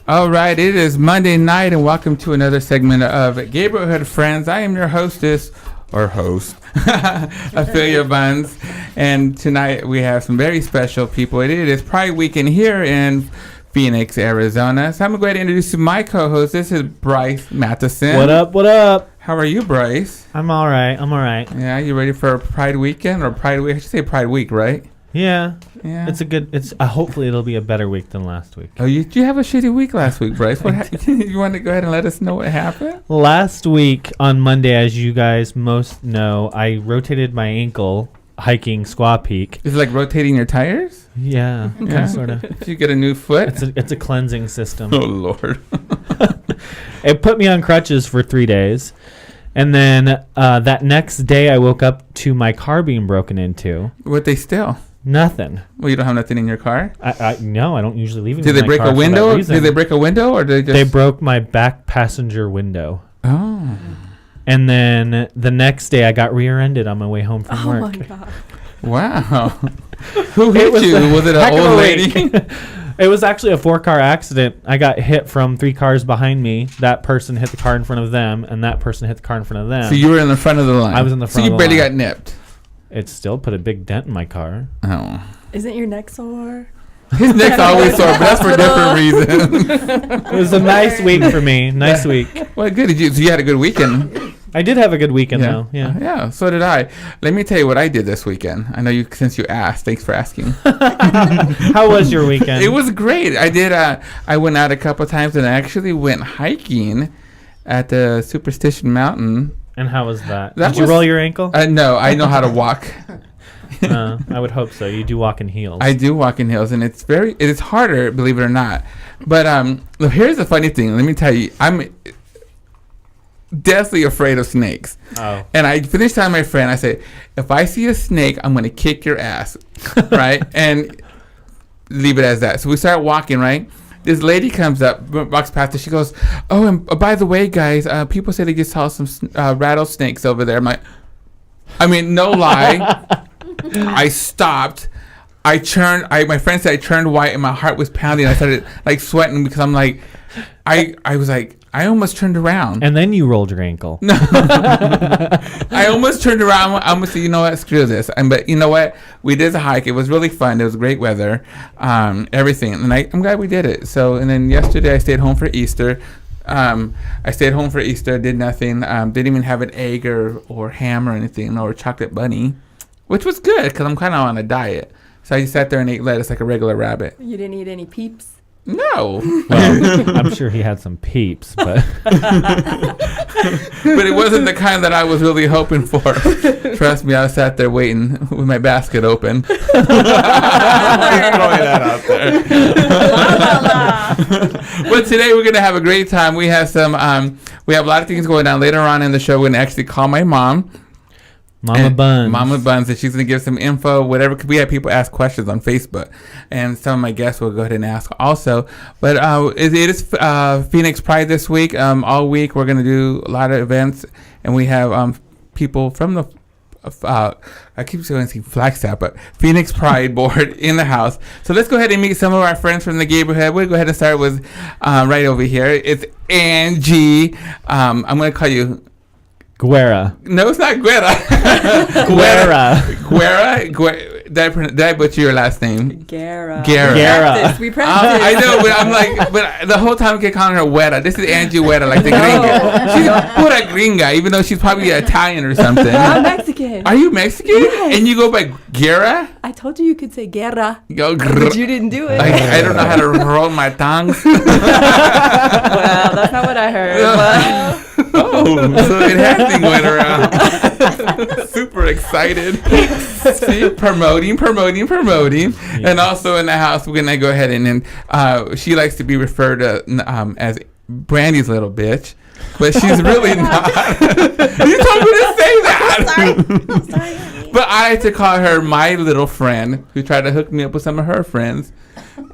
All right, it is Monday night, and welcome to another segment of Gayborhood Friends. I am your hostess, or host, Ophelia Buns, and tonight we have some very special people. It is Pride Weekend here in Phoenix, Arizona. So I'm going to go ahead and introduce my co-host. This is Bryce Matheson. What up, what up? How are you, Bryce? I'm all right. Yeah, you ready for Pride Weekend or Pride Week? I should say Pride Week, right? Yeah. Hopefully it'll be a better week than last week. Oh, you have a shitty week last week, Bryce. You want to go ahead and let us know what happened? Last week on Monday, as you guys most know, I rotated my ankle hiking Squaw Peak. Is it like rotating your tires? Yeah, sort of. Did you get a new foot? It's a cleansing system. Oh, Lord. It put me on crutches for 3 days. And then that next day, I woke up to my car being broken into. What they steal? Nothing. Well, you don't have nothing in your car? No, I don't usually leave it. Did they break a window? Did they break a window, or did they broke my back passenger window? Oh. And then the next day, I got rear-ended on my way home from work. Oh my God! Wow. Who hit you? Was it an old lady? It was actually a 4-car accident. I got hit from 3 cars behind me. That person hit the car in front of them, and that person hit the car in front of them. So you were in the front of the line. I was in the front. So you barely got nipped. It still put a big dent in my car. Oh. Isn't your neck sore? His neck's always sore, but that's for different reasons. It was a nice week for me. Nice week. Well, good. So you had a good weekend. I did have a good weekend, though. Yeah. Yeah, so did I. Let me tell you what I did this weekend. I know you, since you asked. Thanks for asking. How was your weekend? It was great. I did. I went out a couple of times, and I actually went hiking at the Superstition Mountain. And how was that? Did you roll your ankle? No, I know how to walk. I would hope so. You do walk in heels. I do walk in heels, and it is harder, believe it or not. But here's the funny thing. Let me tell you, I'm deathly afraid of snakes. Oh. And I finished telling my friend, I said, if I see a snake, I'm going to kick your ass, right? And leave it as that. So we start walking, right? This lady comes up, walks past us. She goes, oh, and by the way, guys, people say they just saw some rattlesnakes over there. I'm like, no lie. I stopped. My friend said I turned white and my heart was pounding. I started like sweating because I'm like, I was like, I almost turned around. And then you rolled your ankle. No. I almost turned around. I almost said, you know what, screw this. But you know what? We did the hike. It was really fun. It was great weather. Everything. And I'm glad we did it. So, and then yesterday I stayed home for Easter. Did nothing. Didn't even have an egg or ham or anything, or chocolate bunny, which was good because I'm kind of on a diet. So I just sat there and ate lettuce like a regular rabbit. You didn't eat any Peeps? No. Well, I'm sure he had some Peeps, but but it wasn't the kind that I was really hoping for. Trust me, I sat there waiting with my basket open. Just throwing that out there. But today we're gonna have a great time. We have we have a lot of things going on later on in the show. We're gonna actually call my mom. Mama Buns, and she's going to give some info, whatever. We have people ask questions on Facebook, and some of my guests will go ahead and ask also. But it is Phoenix Pride this week. All week we're going to do a lot of events, and we have people from the I keep saying Flagstaff, but Phoenix Pride Board in the house. So let's go ahead and meet some of our friends from the Gayborhood. We'll go ahead and start with right over here. It's Angie. I'm going to call you Guerra. No, it's not Guerra. Guerra. Did I butcher your last name? Guerra. We practiced. I know, but I'm like, but the whole time I kept calling her Guerra. This is Angie Guerra, like the gringa. She's pura gringa, even though she's probably Italian or something. I'm Mexican. Are you Mexican? Yes. And you go by Guerra? I told you could say Guerra. But you didn't do it. I don't know how to roll my tongue. Well, that's not what I heard. So it has been going around. Super excited. See, promoting. Yes. And also in the house, we're going to go ahead and she likes to be referred to as Brandy's little bitch. But she's really not. You told me to say that. I'm sorry. But I like to call her my little friend who tried to hook me up with some of her friends.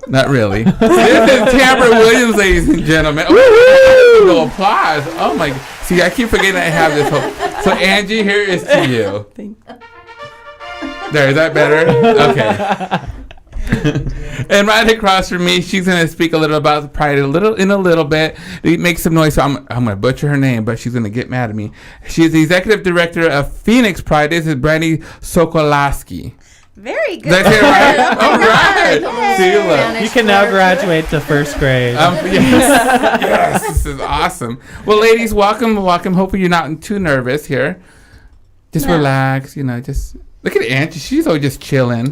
Not really. This is Tamara Williams, ladies and gentlemen. No applause. Oh my. See, I keep forgetting I have this whole. So Angie, here is to you. There, is that better? Okay. And right across from me, she's going to speak a little about the Pride in a little bit. Make some noise. So I'm going to butcher her name, but she's going to get mad at me. She's the executive director of Phoenix Pride. This is Brandy Sokolaski. Very good. That's it, right? All right. See, look. You can now graduate to first grade. Yes, this is awesome. Well, ladies, welcome. Hopefully you're not too nervous here. Just relax, just look at Auntie. She's always just chilling.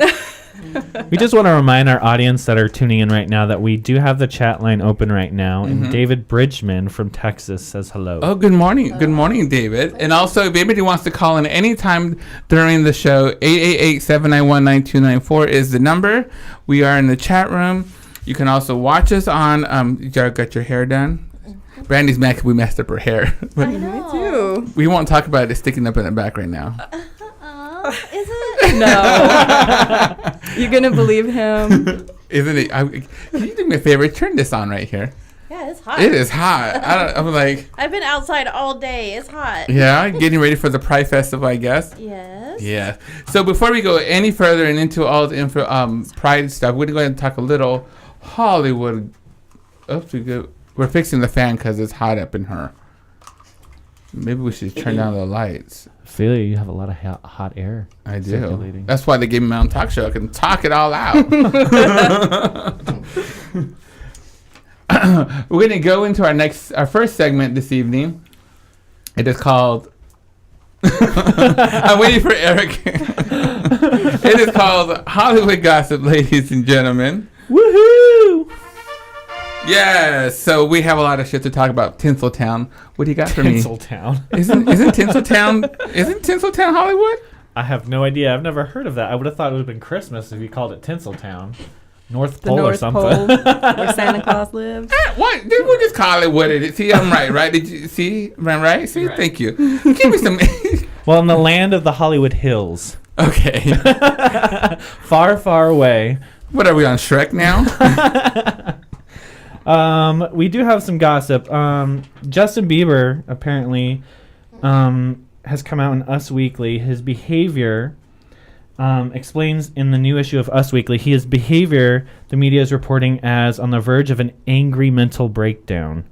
We just want to remind our audience that are tuning in right now that we do have the chat line open right now. Mm-hmm. And David Bridgman from Texas says hello. Oh, good morning. Good morning, David. And also, if anybody wants to call in anytime during the show, 888-791-9294 is the number. We are in the chat room. You can also watch us on, you got your hair done? Brandy's mad because we messed up her hair. I know. Me too. We won't talk about it sticking up in the back right now. Is it? No. You gonna believe him? Isn't it? Can you do me a favor? Turn this on right here. Yeah, it's hot. It is hot. I'm like. I've been outside all day. It's hot. Yeah, getting ready for the Pride Festival, I guess. Yes. Yeah. So before we go any further and into all the Pride stuff, we're going to go ahead and talk a little Hollywood. We're fixing the fan because it's hot up in her. Maybe we should turn down the lights. I feel you have a lot of hot air. I do. That's why they gave me my own talk show. I can talk it all out. We're going to go into our first segment this evening. It is called... I'm waiting for Eric. It is called Hollywood Gossip, ladies and gentlemen. Woohoo! Yes, so we have a lot of shit to talk about. Tinseltown. What do you got for me? Tinseltown. Isn't Tinseltown Hollywood? I have no idea. I've never heard of that. I would have thought it would have been Christmas if you called it Tinseltown. North Pole or something. Pole, where Santa Claus lives. What? We'll just call it what it is. See, I'm right? Did you see? Am I right? See, right. Thank you. Give me some. Well, in the land of the Hollywood Hills. Okay. Far, far away. What are we on, Shrek now? We do have some gossip. Justin Bieber apparently has come out in Us Weekly. His behavior explains in the new issue of Us Weekly, his behavior, the media is reporting as on the verge of an angry mental breakdown.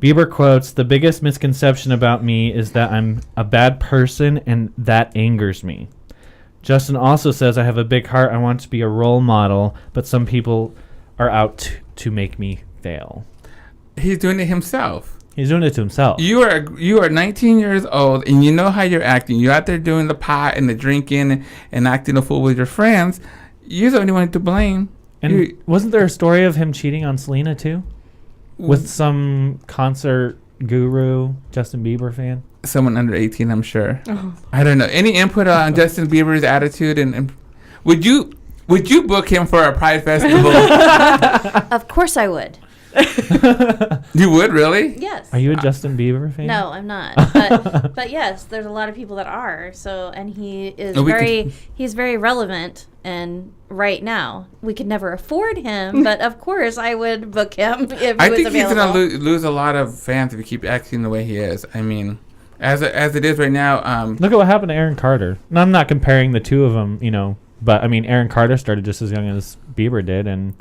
Bieber quotes, "The biggest misconception about me is that I'm a bad person and that angers me." Justin also says, "I have a big heart. I want to be a role model, but some people are out to make me fail." He's doing it himself. He's doing it to himself. You are 19 years old, and you know how you're acting. You're out there doing the pot and the drinking and acting a fool with your friends. You're the only one to blame. And wasn't there a story of him cheating on Selena, too? With some concert guru, Justin Bieber fan? Someone under 18, I'm sure. Oh. I don't know. Any input on Justin Bieber's attitude? And would you book him for a Pride Festival? Of course I would. You would, really? Yes. Are you a Justin Bieber fan? No, I'm not. But yes, there's a lot of people that are. So, and he is he's very relevant. And right now, we could never afford him, but of course, I would book him if he was available. I think he's going to lose a lot of fans if he keep acting the way he is. I mean, as it is right now. Look at what happened to Aaron Carter. No, I'm not comparing the two of them, but I mean, Aaron Carter started just as young as Bieber did, and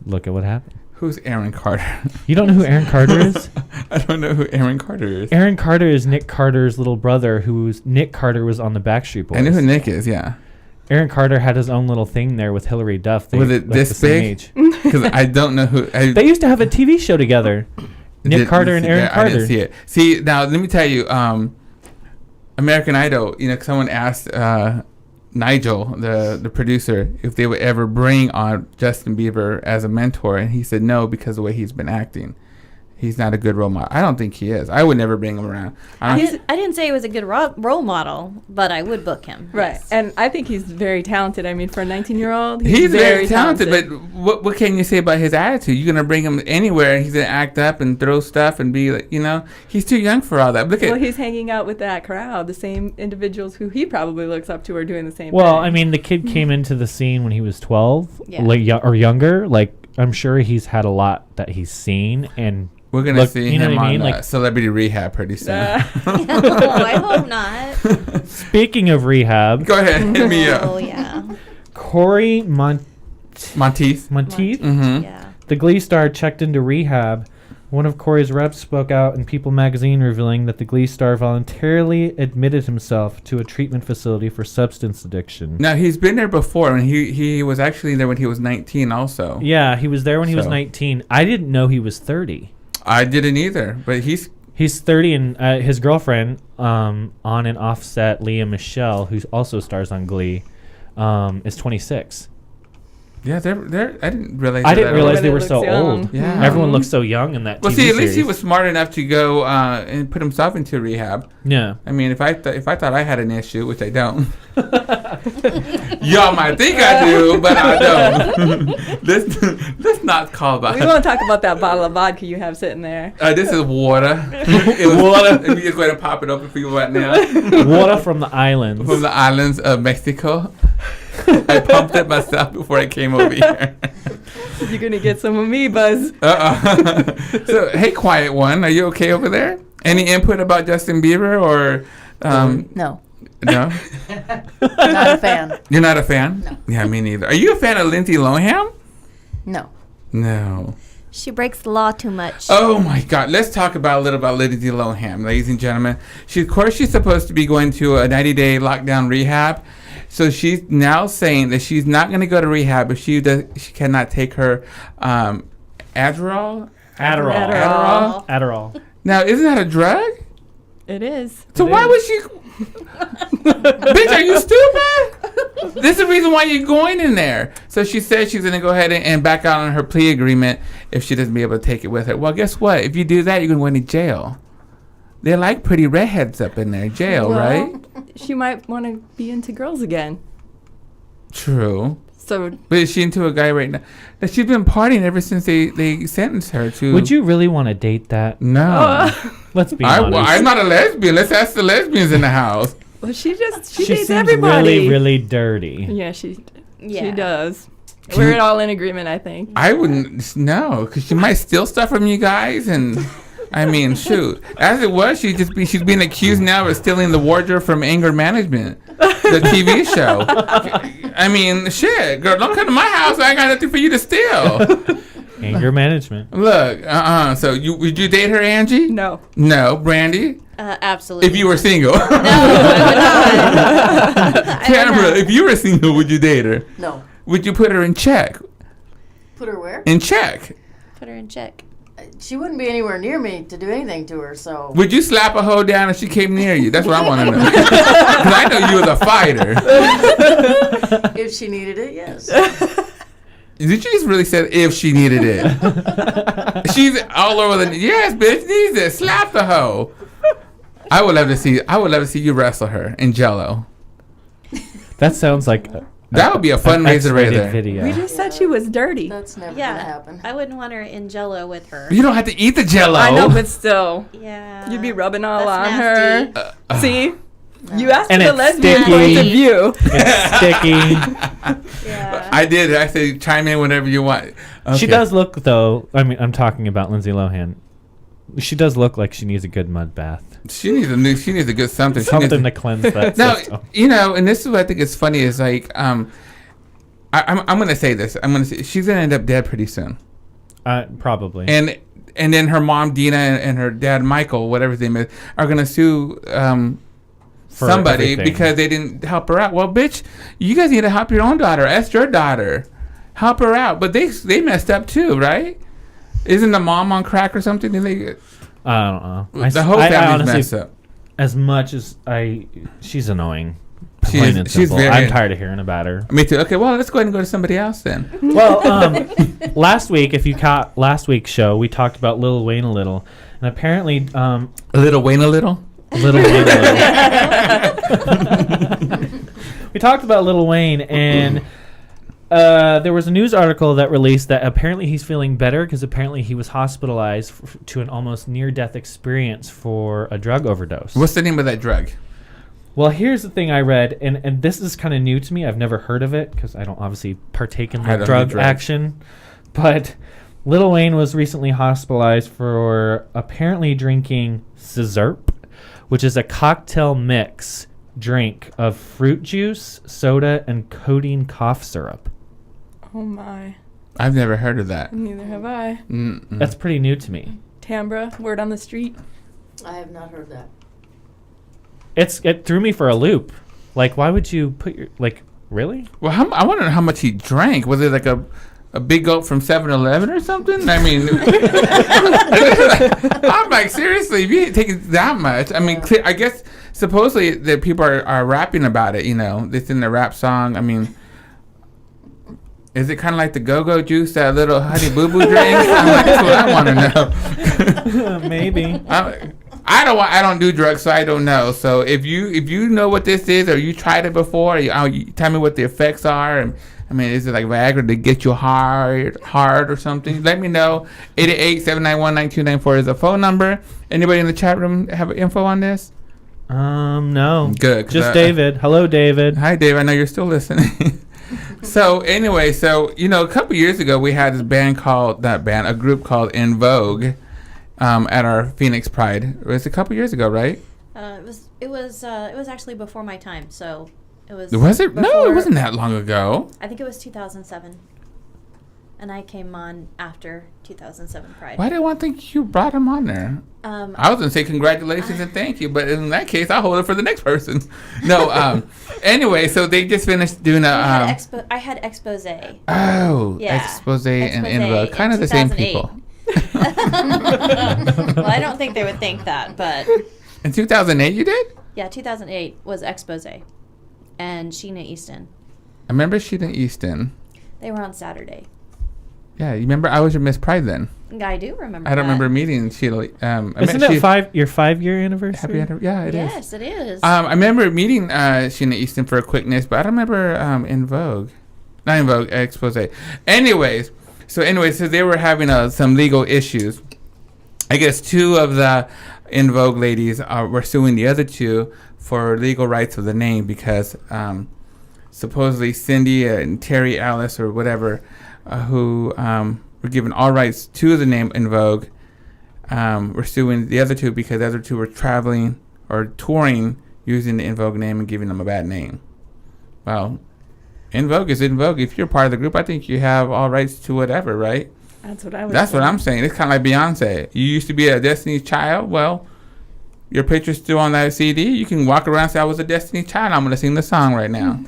look at what happened. Who's Aaron Carter? You don't know who Aaron Carter is? I don't know who Aaron Carter is. Aaron Carter is Nick Carter's little brother, Nick Carter was on the Backstreet Boys. I know who Nick is, yeah. Aaron Carter had his own little thing there with Hillary Duff. Was it this big? Because I don't know who. They used to have a TV show together. Nick Carter and Aaron Carter. I didn't see it. See, now let me tell you, American Idol, someone asked Nigel, the producer, if they would ever bring on Justin Bieber as a mentor, and he said no because of the way he's been acting. He's not a good role model. I don't think he is. I would never bring him around. I didn't say he was a good role model, but I would book him. Right. Yes. And I think he's very talented. I mean, for a 19-year-old, he's very talented. But what can you say about his attitude? You're going to bring him anywhere, and he's going to act up and throw stuff and be like, he's too young for all that. He's hanging out with that crowd. The same individuals who he probably looks up to are doing the same thing. Well, I mean, the kid came into the scene when he was 12 or younger. Like, I'm sure he's had a lot that he's seen, and we're going to see him on Celebrity Rehab pretty soon. No, I hope not. Speaking of rehab. Go ahead, hit me up. Oh, yeah. Corey Monteith. Mm-hmm. Yeah. The Glee star checked into rehab. One of Corey's reps spoke out in People magazine revealing that the Glee star voluntarily admitted himself to a treatment facility for substance addiction. Now, he's been there before, and he was actually there when he was 19 also. Yeah, he was there when he was 19. I didn't know he was 30. I didn't either, but he's 30, and his girlfriend, on and offset Leah Michelle, who also stars on Glee, is 26. Yeah, they're. I didn't realize. I didn't realize they were looks so young. old. Yeah. Everyone looks so young in that. Well, TV see, at least he series. was smart enough to go and put himself into rehab. Yeah. I mean, if I thought I had an issue, which I don't, y'all might think I do, but I don't. let's not call about. We won't talk about that bottle of vodka you have sitting there. This is water. It was water. Let me just go ahead and pop it open for you right now. Water from the islands. From the islands of Mexico. I pumped it myself before I came over here. You're gonna get some of me, Buzz. So, hey, quiet one, are you okay over there? Any input about Justin Bieber or? No. No. Not a fan. You're not a fan? No. Yeah, me neither. Are you a fan of Lindsay Lohan? No. No. She breaks the law too much. Oh my God! Let's talk about a little about Lindsay Lohan, ladies and gentlemen. Of course, she's supposed to be going to a 90-day lockdown rehab. So she's now saying that she's not going to go to rehab if she cannot take her Adderall. Now, isn't that a drug? It is. So why would she? Bitch, are you stupid? This is the reason why you're going in there. So she said she's going to go ahead and back out on her plea agreement if she doesn't be able to take it with her. Well, guess what? If you do that, you're going to go into jail. They like pretty redheads up in there, jail, right? She might want to be into girls again. True. So, but is she into a guy right now? That she's been partying ever since they sentenced her to. Would you really want to date that? No. Let's be honest. I'm not a lesbian. Let's ask the lesbians in the house. Well, she dates seems everybody. really, really dirty. Yeah, she Yeah. does. We're all in agreement, I think. I wouldn't. No, because she might steal stuff from you guys and. I mean, shoot. As it was, she's being accused now of stealing the wardrobe from Anger Management, the TV show. I mean, shit, girl, don't come to my house. I ain't got nothing for you to steal. Anger Management. Look, So would you date her, Angie? No. No, Brandy. Absolutely. If you were single. No, I would not. Tamara, if you were single, would you date her? No. Would you put her in check? Put her where? In check. Put her in check. She wouldn't be anywhere near me to do anything to her, so. Would you slap a hoe down if she came near you? That's what I want to know. Because I know you was a fighter. If she needed it, yes. Did you just really say if she needed it? She's all over the. Yes, bitch needs it. Slap the hoe. I would love to see you wrestle her in Jello. That sounds like. That would be a fundraiser right there. Video. We just said she was dirty. That's never gonna Yeah, happen. I wouldn't want her in Jello with her. You don't have to eat the Jello. I know, but still. Yeah. You'd be rubbing all That's on nasty. her. See? You asked And for the it's lesbian sticky. point of view. It's sticky. Yeah. I did. I said chime in whenever you want. Okay. She does look, though. I mean, I'm talking about Lindsay Lohan. She does look like she needs a good mud bath. She needs a good something. Something to cleanse that Now, system. and this is what I think is funny is like, I'm gonna say this. I'm gonna say she's gonna end up dead pretty soon. Probably. And then her mom Dina and her dad Michael, whatever his name is, are gonna sue For somebody everything. because they didn't help her out. Well, bitch, you guys need to help your own daughter. Ask your daughter, help her out. But they messed up too, right? Isn't the mom on crack or something? I don't know. The whole family's honestly, messed up. As much as she's annoing. She Plain is- and she's simple. very- I'm tired of hearing about her. Me too. Okay, well, let's go ahead and go to somebody else then. Well, last week, if you caught last week's show, we talked about Lil Wayne a little, and apparently, A little Wayne, a little. Lil Wayne a little. We talked about Lil Wayne, and there was a news article that released that apparently he's feeling better because apparently he was hospitalized to an almost near-death experience for a drug overdose. What's the name of that drug? Well, here's the thing I read, and this is kind of new to me. I've never heard of it because I don't obviously partake in I the don't do drug drugs. action. But Lil Wayne was recently hospitalized for apparently drinking Scissorp, which is a cocktail mix drink of fruit juice, soda, and codeine cough syrup. Oh my. I've never heard of that. Neither have I. Mm-mm. That's pretty new to me. Tambra, word on the street. I have not heard that. It threw me for a loop. Like, why would you put your really? Well, I wonder how much he drank. Was it like a big gulp from 7-Eleven or something? I mean, I'm like, seriously, if you ain't taking that much, I mean, I guess supposedly that people are rapping about it. It's in the rap song. I mean. Is it kind of like the go-go juice, that little honey boo-boo drink? That's what I want to know. Maybe. I don't do drugs, so I don't know. So if you know what this is, or you tried it before, you tell me what the effects are. And I mean, is it like Viagra to get you hard or something? Let me know. 888-791-9294 is the phone number. Anybody in the chat room have info on this? No. Good. Just David. Hello, David. Hi, Dave. I know you're still listening. So anyway, a couple years ago we had this a group called In Vogue, at our Phoenix Pride. It was a couple years ago, right? It was actually before my time, so it was. Was it? No, it wasn't that long ago. I think it was 2007, and I came on after 2007 Pride. Why do I think you brought him on there? I was gonna say congratulations and thank you, but in that case, I'll hold it for the next person. No. Anyway, so they just finished doing a. I had expose. Oh, yeah. Expose and In Vogue, kind of the same people. Well, I don't think they would think that, but. In 2008, you did? Yeah, 2008 was Expose, and Sheena Easton. I remember Sheena Easton. They were on Saturday. Yeah, you remember I was your Miss Pride then. I do remember. I don't remember meeting Sheila. Isn't it your 5-year anniversary? Yeah, it is. Yes, it is. I remember meeting Sheena Easton for a quickness, but I don't remember In Vogue. Not In Vogue, Expose. Anyways, so they were having some legal issues. I guess 2 of the In Vogue ladies were suing the other 2 for legal rights of the name because supposedly Cindy and Terry Alice or whatever, who were given all rights to the name In Vogue, were suing the other 2 because the other 2 were traveling or touring using the In Vogue name and giving them a bad name. Well, In Vogue is In Vogue. If you're part of the group, I think you have all rights to whatever, right? That's what I was That's what I'm saying. It's kind of like Beyonce. You used to be a Destiny's Child. Well, your picture's still on that CD. You can walk around and say, I was a Destiny's Child. I'm going to sing the song right now.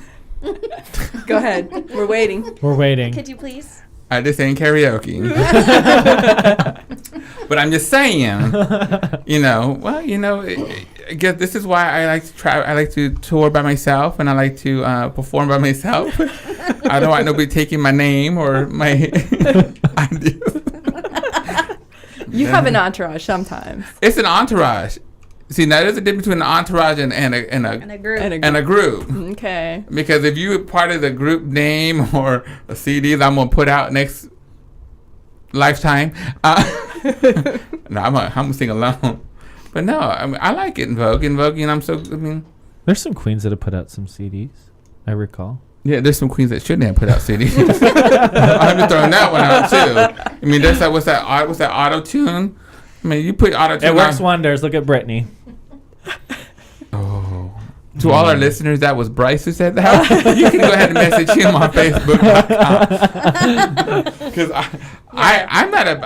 Go ahead. We're waiting. We're waiting. Could you please? I just ain't karaoke. But I'm just saying, I guess this is why I like to try. I like to tour by myself, and I like to perform by myself. I don't want nobody taking my name or my. I do. You have an entourage sometimes. It's an entourage. See, now there's a difference between an entourage and a group. And a group. Okay. Because if you're part of the group name or a CD that I'm gonna put out next lifetime, no, I'm gonna sing alone. But no, I like it In Vogue. In Vogue, there's some queens that have put out some CDs. I recall. Yeah, there's some queens that shouldn't have put out CDs. I'm just throwing that one out too. I mean, there's that. What's that auto tune? I mean, you put auto tune. It works wonders. Look at Britney. Oh. To all our listeners, that was Bryce who said that. You can go ahead and message him on Facebook.com. Because I'm not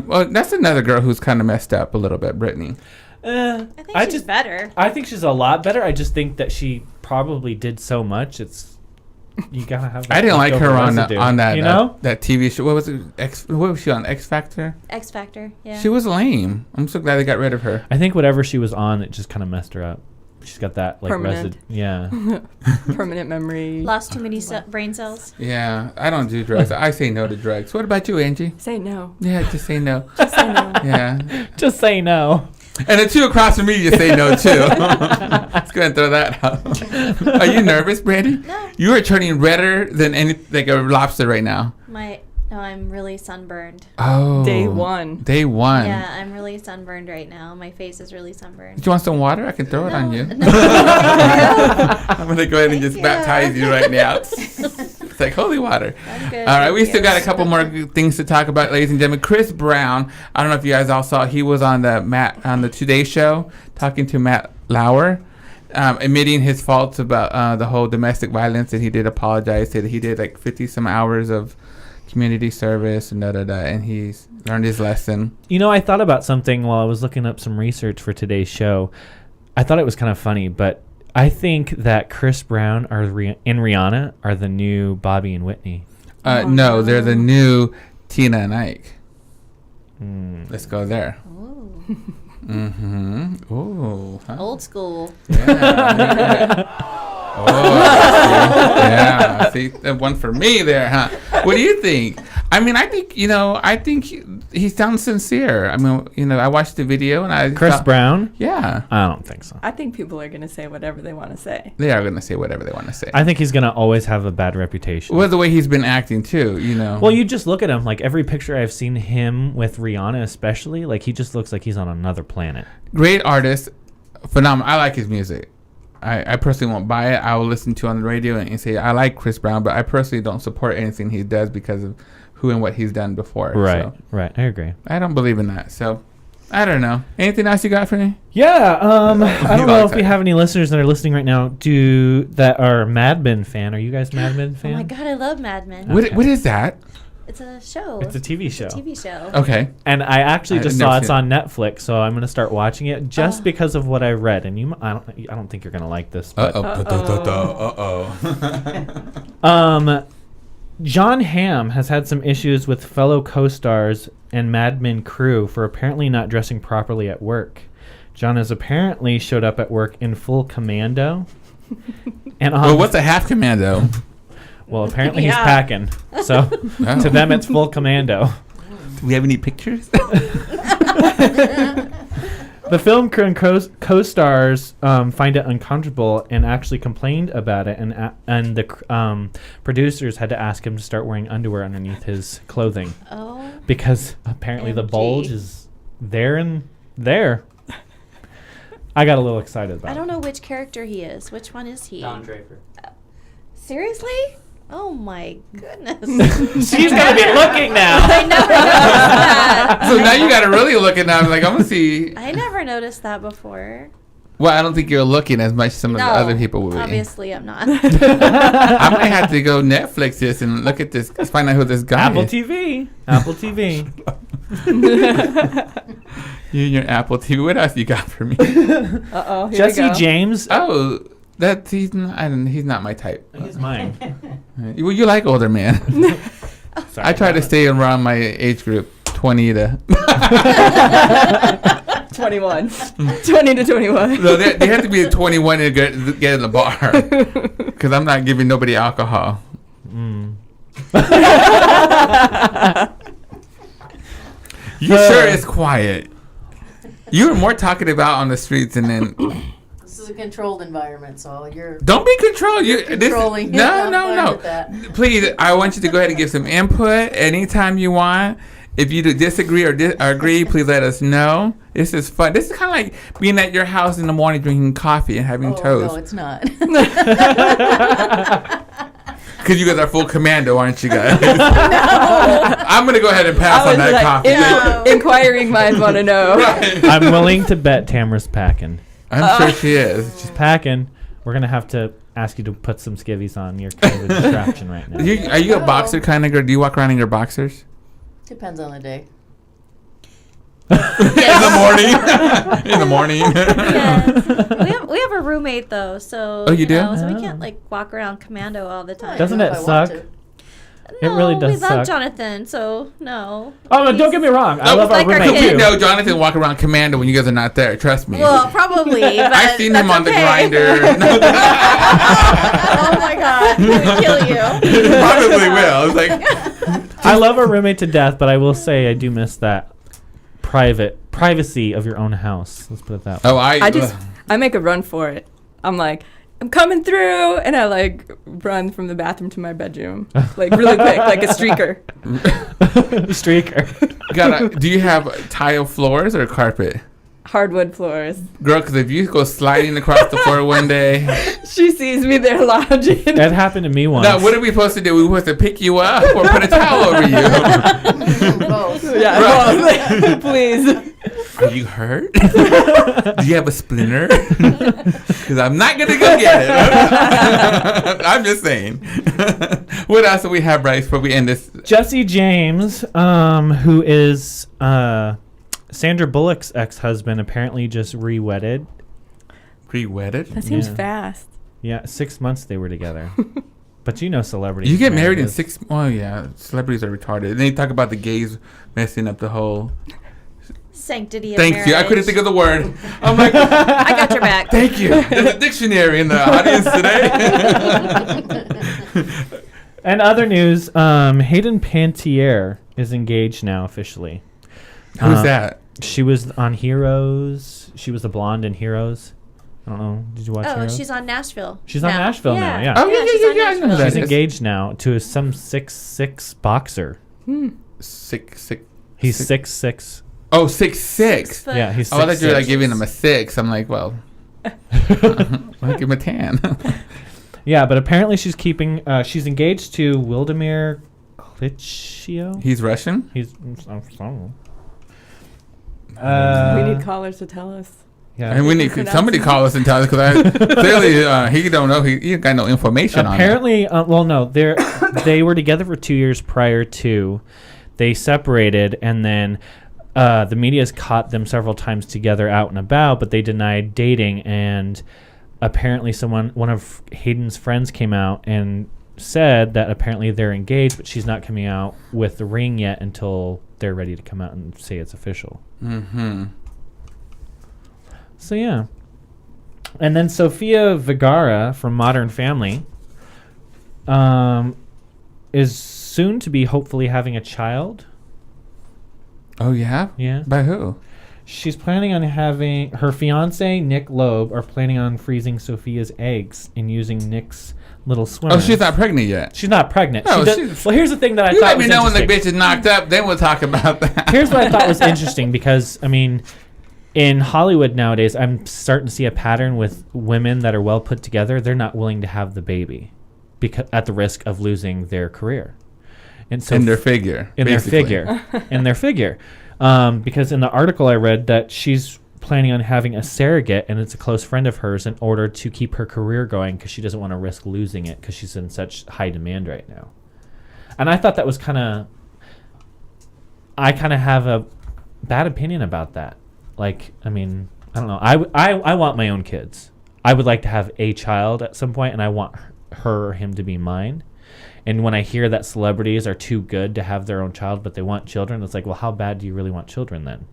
well, that's another girl who's kind of messed up a little bit, Britney. I think she's better. I think she's a lot better. I just think that she probably did so much. You gotta have. I didn't like her on that that TV show. What was it? What was she on? X Factor. X Factor. Yeah. She was lame. I'm so glad they got rid of her. I think whatever she was on, it just kind of messed her up. She's got that permanent. Permanent memory. Lost too many brain cells. Yeah, I don't do drugs. I say no to drugs. What about you, Angie? Say no. Yeah, just say no. Just say no. Yeah. Just say no. And the 2 across from me, you say no too. Let's go ahead and throw that out. Are you nervous, Brandy? No. You are turning redder than like a lobster right now. No, I'm really sunburned. Oh. Day one. Yeah, I'm really sunburned right now. My face is really sunburned. Do you want some water? I can throw it on you. No. I'm going to go ahead and just baptize you right now. It's like holy water. I'm good. All right, we still got a couple more things to talk about, ladies and gentlemen. Chris Brown, I don't know if you guys all saw, he was on the Today Show talking to Matt Lauer. admitting his faults about the whole domestic violence, and he did apologize. Said he did like 50 some hours of community service and and he's learned his lesson. I thought about something while I was looking up some research for today's show. I thought it was kind of funny, but I think that Chris Brown and Rihanna are the new Bobby and Whitney. No, they're the new Tina and Ike. Let's go there. Ooh. Mm-hmm. Ooh. Huh? Old school. Yeah. Yeah. See, one for me there, huh? What do you think? I mean, I think he sounds sincere. I mean, I watched the video and Chris Brown? Yeah. I don't think so. I think people are going to say whatever they want to say. They are going to say whatever they want to say. I think he's going to always have a bad reputation. Well, the way he's been acting too, Well, you just look at him. Like every picture I've seen him with Rihanna, especially, like he just looks like he's on another planet. Great artist, phenomenal. I like his music. I personally won't buy it. I will listen to it on the radio and say I like Chris Brown, but I personally don't support anything he does because of who and what he's done before. Right, so. right. I agree. I don't believe in that. So, I don't know. Anything else you got for me? Yeah. I don't know if we have any listeners that are listening right now that are Mad Men fan. Are you guys Mad Men fan? Oh my God, I love Mad Men. Okay. What is that? It's a show. It's a TV show. It's a TV show. Okay. And I actually just saw it's on Netflix, so I'm going to start watching it just because of what I read. And I don't think you're going to like this. But Jon Hamm has had some issues with fellow co-stars and Mad Men crew for apparently not dressing properly at work. John has apparently showed up at work in full commando. And what's a half commando? Well, apparently he's packing. So to them, it's full commando. Do we have any pictures? The film crew and co-stars find it uncomfortable and actually complained about it, and the producers had to ask him to start wearing underwear underneath his clothing. Oh. Because apparently the bulge is there and there. I got a little excited about it. I don't know which character he is. Which one is he? Don Draper. Seriously? Oh my goodness. She's gonna be looking now. I never noticed that. So now you got to really look at now. I'm gonna see. I never noticed that before. Well, I don't think you're looking as much as some of the other people will be. Obviously I'm not. I might have to go Netflix this and look at this, find out who this guy Apple is. Apple TV. You and your Apple TV. What else you got for me? Uh-oh, here Jesse we go. James. Oh, he's not my type. He's mine. Well, you like older man. Sorry, I try to stay around my age group, 20 to 21. 20 to 21. No, they have to be 21 to get in the bar. Because I'm not giving nobody alcohol. You sure it's quiet? You were more talking about on the streets and then... This is a controlled environment, so you're... Don't be controlled. You're controlling. No. Please, I want you to go ahead and give some input anytime you want. If you disagree or agree, please let us know. This is fun. This is kind of like being at your house in the morning drinking coffee and having toast. No, it's not. Because you guys are full commando, aren't you guys? No. I'm going to go ahead and pass on that coffee. Inquiring minds want to know. Right. I'm willing to bet Tamara's packing. I'm sure she is. She's packing. We're going to have to ask you to put some skivvies on. You're kind of a distraction right now. Are you a boxer kind of girl? Do you walk around in your boxers? Depends on the day. In the morning. Yes. We have a roommate though, so you do? So we can't like walk around commando all the time. Doesn't it suck? No, It really does we love suck. Jonathan, so no. Oh, no, don't get me wrong. I love our like our roommate kid. too. No, Jonathan walk around commando when you guys are not there. Trust me. Well, probably. But I've seen him on the okay. grinder. Oh my God, he would kill you. Probably will. It's like I love our roommate to death, but I will say I do miss that privacy of your own house. Let's put it that way. Oh, I make a run for it. I'm like, I'm coming through, and I like run from the bathroom to my bedroom, like really quick, like a streaker. Do you have tile floors or carpet? Hardwood floors. Girl, because if you go sliding across the floor one day. She sees me there lounging. That happened to me once. Now, what are we supposed to do? We supposed to pick you up or put a towel over you? Both. Yeah, well, please. Are you hurt? Do you have a splinter? Because I'm not going to go get it. I'm just saying. What else do we have, Bryce, before we end this? Jesse James, who is Sandra Bullock's ex-husband, apparently just re-wedded. Re-wedded? That seems fast. Yeah, 6 months they were together. But you know celebrities. You get married in 6... Oh, yeah. Celebrities are retarded. And they talk about the gays messing up the whole... Sanctity of Thank marriage. you. I couldn't think of the word. I'm like... I got your back. Thank you. There's a dictionary in the audience today. And other news, Hayden Panettiere is engaged now officially. Who's that? She was on Heroes. She was the blonde in Heroes. I don't know. Did you watch Heroes? She's on Nashville. She's on Nashville now, yeah. Oh, yeah. I know that. She's engaged now to some 6'6" boxer. 6'6". He's 6'6". Oh, 6'6". Yeah, he's 6'6". Oh, I thought you were like giving him a 6. I'm like, well, I'll give him a 10. Yeah, but apparently she's keeping. She's engaged to Wildemir Klitschko. He's Russian? He's. We need callers to tell us. Yeah. And we need somebody call us and tell us because clearly he don't know. He got no information apparently, on it. Well, no, they were together for 2 years prior to. They separated, and then the media's caught them several times together out and about, but they denied dating. And apparently, one of Hayden's friends came out and said that apparently they're engaged, but she's not coming out with the ring yet until they're ready to come out and say it's official. Mm-hmm. So yeah. And then Sofia Vergara from Modern Family is soon to be hopefully having a child. Oh, yeah? Yeah. By who? She's planning on having her fiance, Nick Loeb, are planning on freezing Sophia's eggs and using Nick's little swimmer. Oh, she's not pregnant yet. She's not pregnant. Oh, Well, here's the thing that I you thought let was me know when the interesting. bitch is knocked up, then we'll talk about that. Here's what I thought was interesting because, I mean, in Hollywood nowadays, I'm starting to see a pattern with women that are well put together. They're not willing to have the baby because at the risk of losing their career. And so in their figure. Because in the article I read that she's planning on having a surrogate, and it's a close friend of hers, in order to keep her career going because she doesn't want to risk losing it because she's in such high demand right now. And I thought that was I kind of have a bad opinion about that. Like, I mean, I don't know. I want my own kids. I would like to have a child at some point, and I want her or him to be mine. And when I hear that celebrities are too good to have their own child, but they want children, it's like, well, how bad do you really want children then?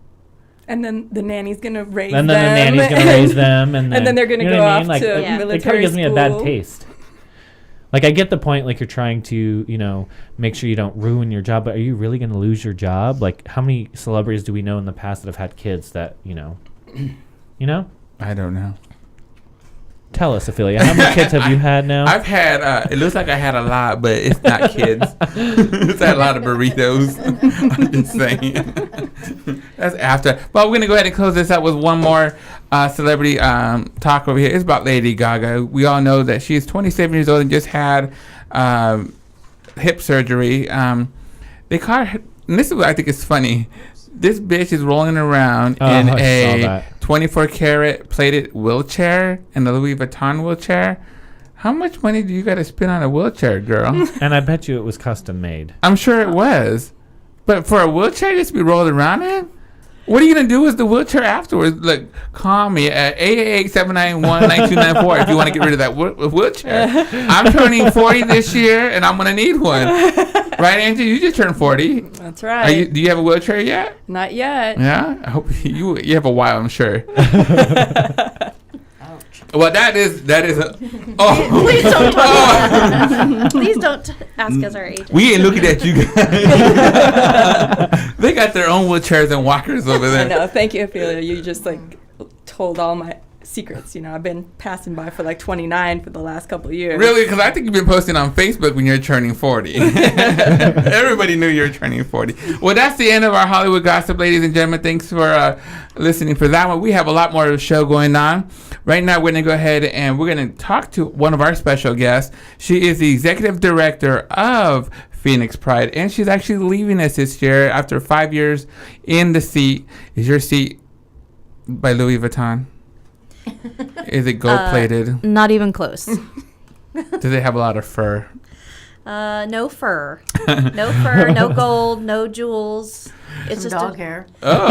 And then the nanny's going to raise them. And then the nanny's going to raise them. And then they're going to go off like, to military It kind of gives me a bad school. taste. Like, I get the point, like, you're trying to, make sure you don't ruin your job, but are you really going to lose your job? Like, how many celebrities do we know in the past that have had kids that, you know? I don't know. Tell us, Ophelia, how many kids have you had now? I've had, it looks like I had a lot, but it's not kids. It's had a lot of burritos. I'm just saying. That's after. But we're going to go ahead and close this out with one more celebrity talk over here. It's about Lady Gaga. We all know that she's 27 years old and just had hip surgery. They call her, and this is what I think is funny. This bitch is rolling around in a 24-karat plated wheelchair, in a Louis Vuitton wheelchair. How much money do you got to spend on a wheelchair, girl? And I bet you it was custom made. I'm sure it was. But for a wheelchair just to be rolled around in? What are you going to do with the wheelchair afterwards? Look, call me at 888-791-9294 if you want to get rid of that wheelchair. I'm turning 40 this year, and I'm going to need one. Right, Angie? You just turned 40. That's right. Do you have a wheelchair yet? Not yet. Yeah? I hope you have a while, I'm sure. Well, that is oh. Please don't talk. Please don't ask us our age. We ain't looking at you guys. They got their own wheelchairs and walkers over there. I know. Thank you, Ophelia. You just told all my secrets. I've been passing by for 29 for the last couple of years. Really? Because I think you've been posting on Facebook when you're turning 40. Everybody knew you were turning 40. Well, that's the end of our Hollywood gossip, ladies and gentlemen. Thanks for listening for that one. We have a lot more of the show going on. Right now, we're going to go ahead and we're going to talk to one of our special guests. She is the executive director of Phoenix Pride, and she's actually leaving us this year after 5 years in the seat. Is your seat by Louis Vuitton? Is it gold-plated? Not even close. Does it have a lot of fur? No fur. No fur, no gold, no jewels. It's Some just dog hair. Oh.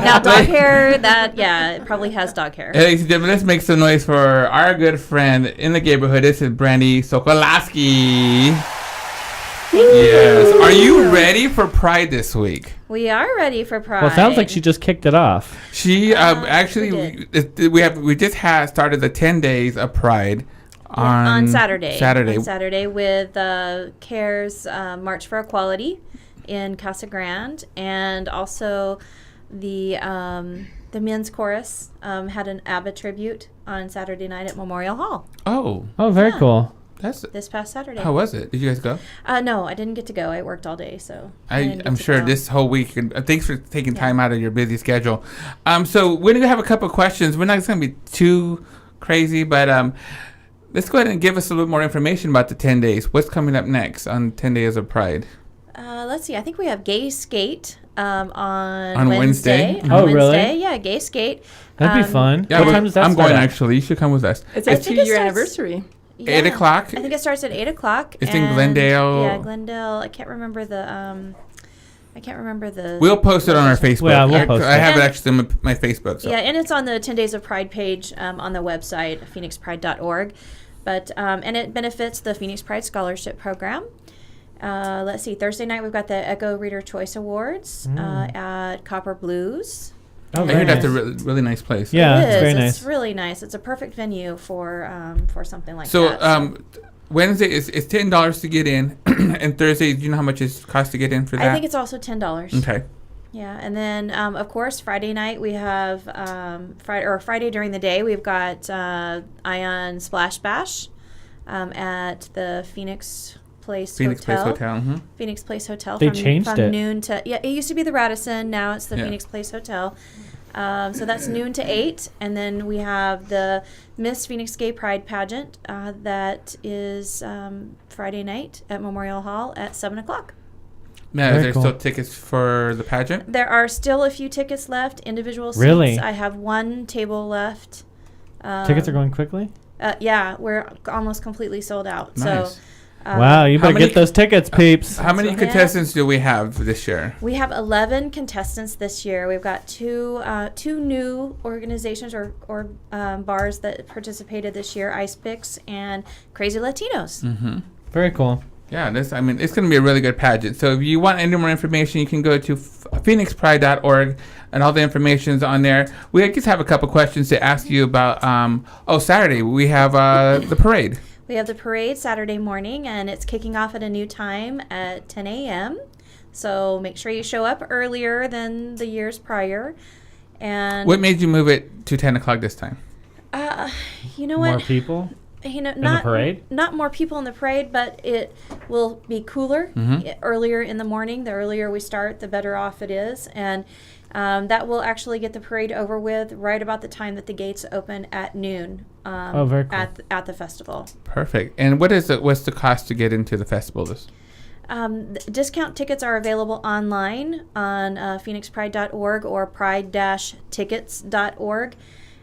Now dog hair, it probably has dog hair. Ladies and gentlemen, let's make some noise for our good friend in the Gayborhood. This is Brandy Sokolaski. Yes. Are you ready for Pride this week? We are ready for Pride. Well, it sounds like she just kicked it off. She we just started the 10 days of Pride on Saturday. On Saturday with CARE's March for Equality in Casa Grande, and also the men's chorus had an ABBA tribute on Saturday night at Memorial Hall. Oh, very cool. That's this past Saturday. How was it? Did you guys go? No, I didn't get to go. I worked all day, so I'm sure this whole week. And thanks for taking time out of your busy schedule. So we're gonna have a couple of questions. We're not gonna be too crazy, but let's go ahead and give us a little more information about the 10 days. What's coming up next on 10 Days of Pride? Let's see. I think we have Gay Skate on Wednesday. Oh, really? Yeah, Gay Skate. That'd be fun. Yeah, what time does that I'm start going at? actually. You should come with us. It's our 2-year anniversary. Yeah. 8 o'clock. I think it starts at 8 o'clock. It's in Glendale. Yeah, Glendale. I can't remember the. We'll post it on our Facebook. Yeah, we'll post it. I have it actually on my Facebook. So. Yeah, and it's on the 10 Days of Pride page on the website, phoenixpride.org. But and it benefits the Phoenix Pride Scholarship Program. Let's see. Thursday night we've got the Echo Reader Choice Awards at Copper Blues. Oh, I hear that's a really nice place. Yeah, it's very nice. It's really nice. It's a perfect venue for something like that. So Wednesday is $10 to get in, and Thursday, do you know how much it costs to get in for that? I think it's also $10. Okay. Yeah, and then of course Friday night we have Friday during the day we've got Ion Splash Bash at the Phoenix Place Hotel. Mm-hmm. Phoenix Place Hotel. They changed from it. Noon to it used to be the Radisson. Now it's the Yeah. Phoenix Place Hotel. So that's noon to 8, and then we have the Miss Phoenix Gay Pride pageant that is Friday night at Memorial Hall at 7 o'clock. Now, Very is there cool. still tickets for the pageant? There are still a few tickets left, individual seats. Really? I have one table left. Tickets are going quickly? Yeah, we're almost completely sold out. Nice. So, Wow, you How better many get those tickets, peeps. How many contestants do we have this year? we have 11 contestants this year. We've got two new organizations or bars that participated this year: Ice Picks and Crazy Latinos. Mm-hmm. Very cool. Yeah, it's going to be a really good pageant. So if you want any more information, you can go to phoenixpride.org, and all the information's on there. We just have a couple questions to ask you about. Saturday we have the parade. We have the parade Saturday morning, and it's kicking off at a new time at 10 a.m. So make sure you show up earlier than the years prior. And What made you move it to 10 o'clock this time? you know More what? people You know, in the parade? Not more people in the parade, but it will be cooler earlier in the morning. The earlier we start, the better off it is. And that will actually get the parade over with right about the time that the gates open at noon. Very cool. At the festival. Perfect. And what's the cost to get into the festival? Discount tickets are available online on phoenixpride.org or pride-tickets.org.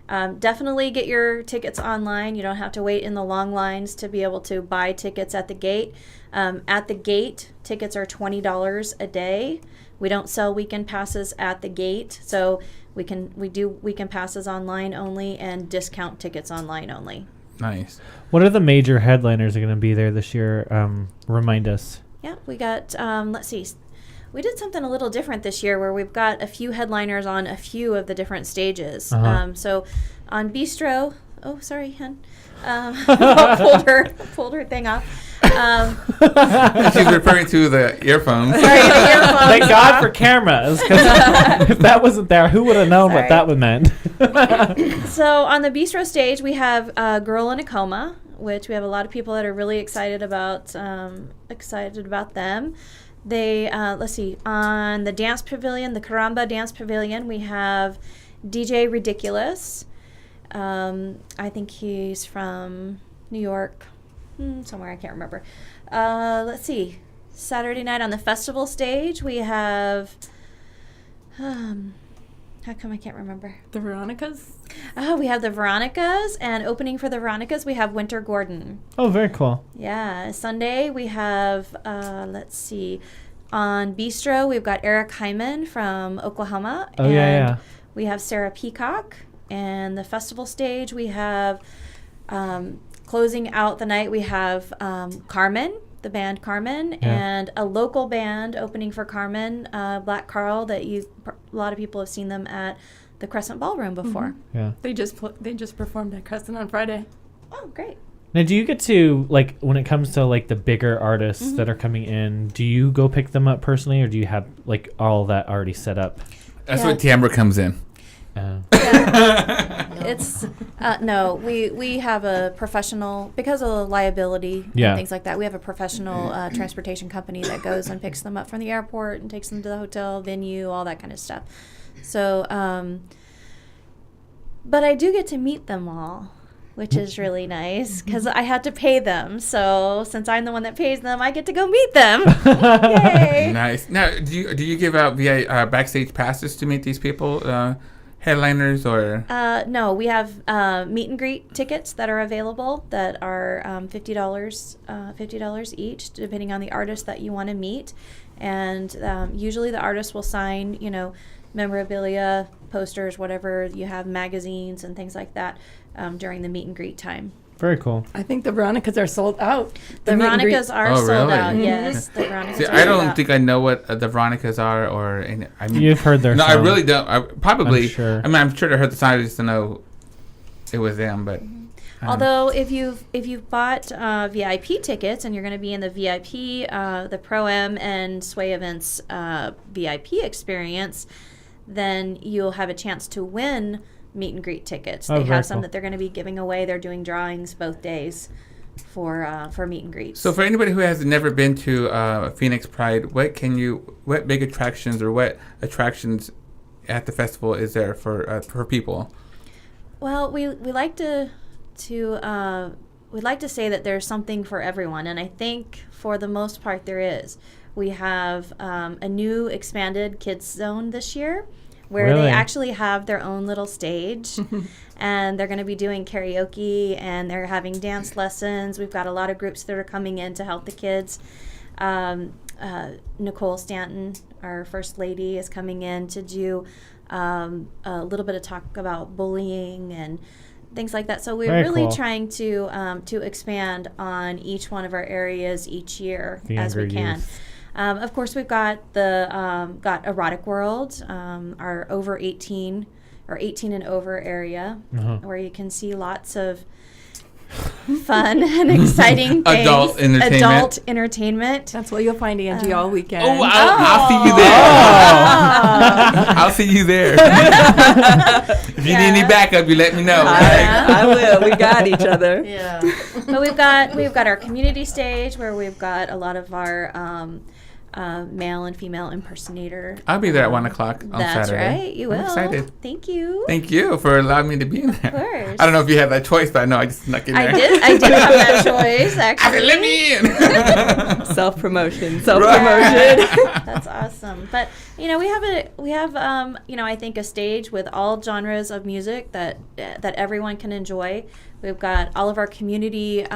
Definitely get your tickets online. You don't have to wait in the long lines to be able to buy tickets at the gate. At the gate, tickets are $20 a day. We don't sell weekend passes at the gate, so we do weekend passes online only and discount tickets online only. Nice. What are the major headliners that are going to be there this year? Remind us. Yeah, we got, let's see. We did something a little different this year where we've got a few headliners on a few of the different stages. So on Bistro, oh, sorry, hen. Pulled her thing off. She's referring to the earphones. Sorry, the earphones. Thank God for cameras, 'cause if that wasn't there, who would have known what that would meant? So on the Bistro stage, we have Girl in a Coma, which we have a lot of people that are really excited about them. They, let's see, on the dance pavilion, the Caramba dance pavilion, we have DJ Ridiculous. I think he's from New York, somewhere, I can't remember. Let's see, Saturday night on the festival stage, we have How come I can't remember? The Veronicas? Oh, we have the Veronicas, and opening for the Veronicas, we have Winter Gordon. Oh, very cool. Yeah, Sunday we have, let's see, on Bistro, we've got Eric Hyman from Oklahoma. Oh, and yeah. we have Sarah Peacock. And the festival stage, we have, closing out the night, we have Carmen, the band Carmen, and a local band opening for Carmen, Black Carl, that a lot of people have seen them at the Crescent Ballroom before. Mm-hmm. Yeah. They just performed at Crescent on Friday. Oh, great. Now, do you get to, like, when it comes to, like, the bigger artists that are coming in, do you go pick them up personally, or do you have, like, all that already set up? That's where timbre comes in. It's no, we have a professional, because of liability and things like that. We have a professional transportation company that goes and picks them up from the airport and takes them to the hotel venue, all that kind of stuff. So, but I do get to meet them all, which is really nice because I had to pay them. So since I'm the one that pays them, I get to go meet them. Yay! Nice. Now, do you give out backstage passes to meet these people? Headliners or no, we have meet and greet tickets that are available that are $50 each, depending on the artist that you want to meet. And usually the artist will sign, memorabilia, posters, whatever you have, magazines and things like that during the meet and greet time. Very cool. I think the Veronicas are sold out. The Veronicas are sold really? out. Yes, the Veronicas. See, are I sold don't out. think I know what the Veronicas are, You've heard their No, song. I really don't. I'm sure I heard the song. I just don't know it was them, but. Although if you've bought VIP tickets and you're going to be in the VIP, the Pro-Am and Sway Events VIP experience, then you'll have a chance to win meet and greet tickets. They have some that they're going to be giving away. They're doing drawings both days for meet and greets. So for anybody who has never been to Phoenix Pride, what big attractions or what attractions at the festival is there for people? Well, we like to we'd like to say that there's something for everyone, and I think for the most part there is. We have a new expanded kids zone this year, where they actually have their own little stage, and they're going to be doing karaoke, and they're having dance lessons. We've got a lot of groups that are coming in to help the kids. Nicole Stanton, our First Lady, is coming in to do a little bit of talk about bullying and things like that. So we're really trying to expand on each one of our areas each year as we can. Of course, we've got got Erotic World, our over 18 or 18 and over area, where you can see lots of fun and exciting things. Adult entertainment. That's what you'll find Angie all weekend. Oh, I'll see you there. I'll see you there. If you need any backup, you let me know. I will. We got each other. Yeah. But we've got our community stage where we've got a lot of our male and female impersonator. I'll be there at 1:00 on That's Saturday. Right, you will. I'm excited. Thank you. Thank you for allowing me to be in there. Of course. I don't know if you had that choice, but I know I just snuck in there. I did have that choice, actually. I said, let me in. Self-promotion. That's awesome. But we have I think a stage with all genres of music that everyone can enjoy. We've got all of our community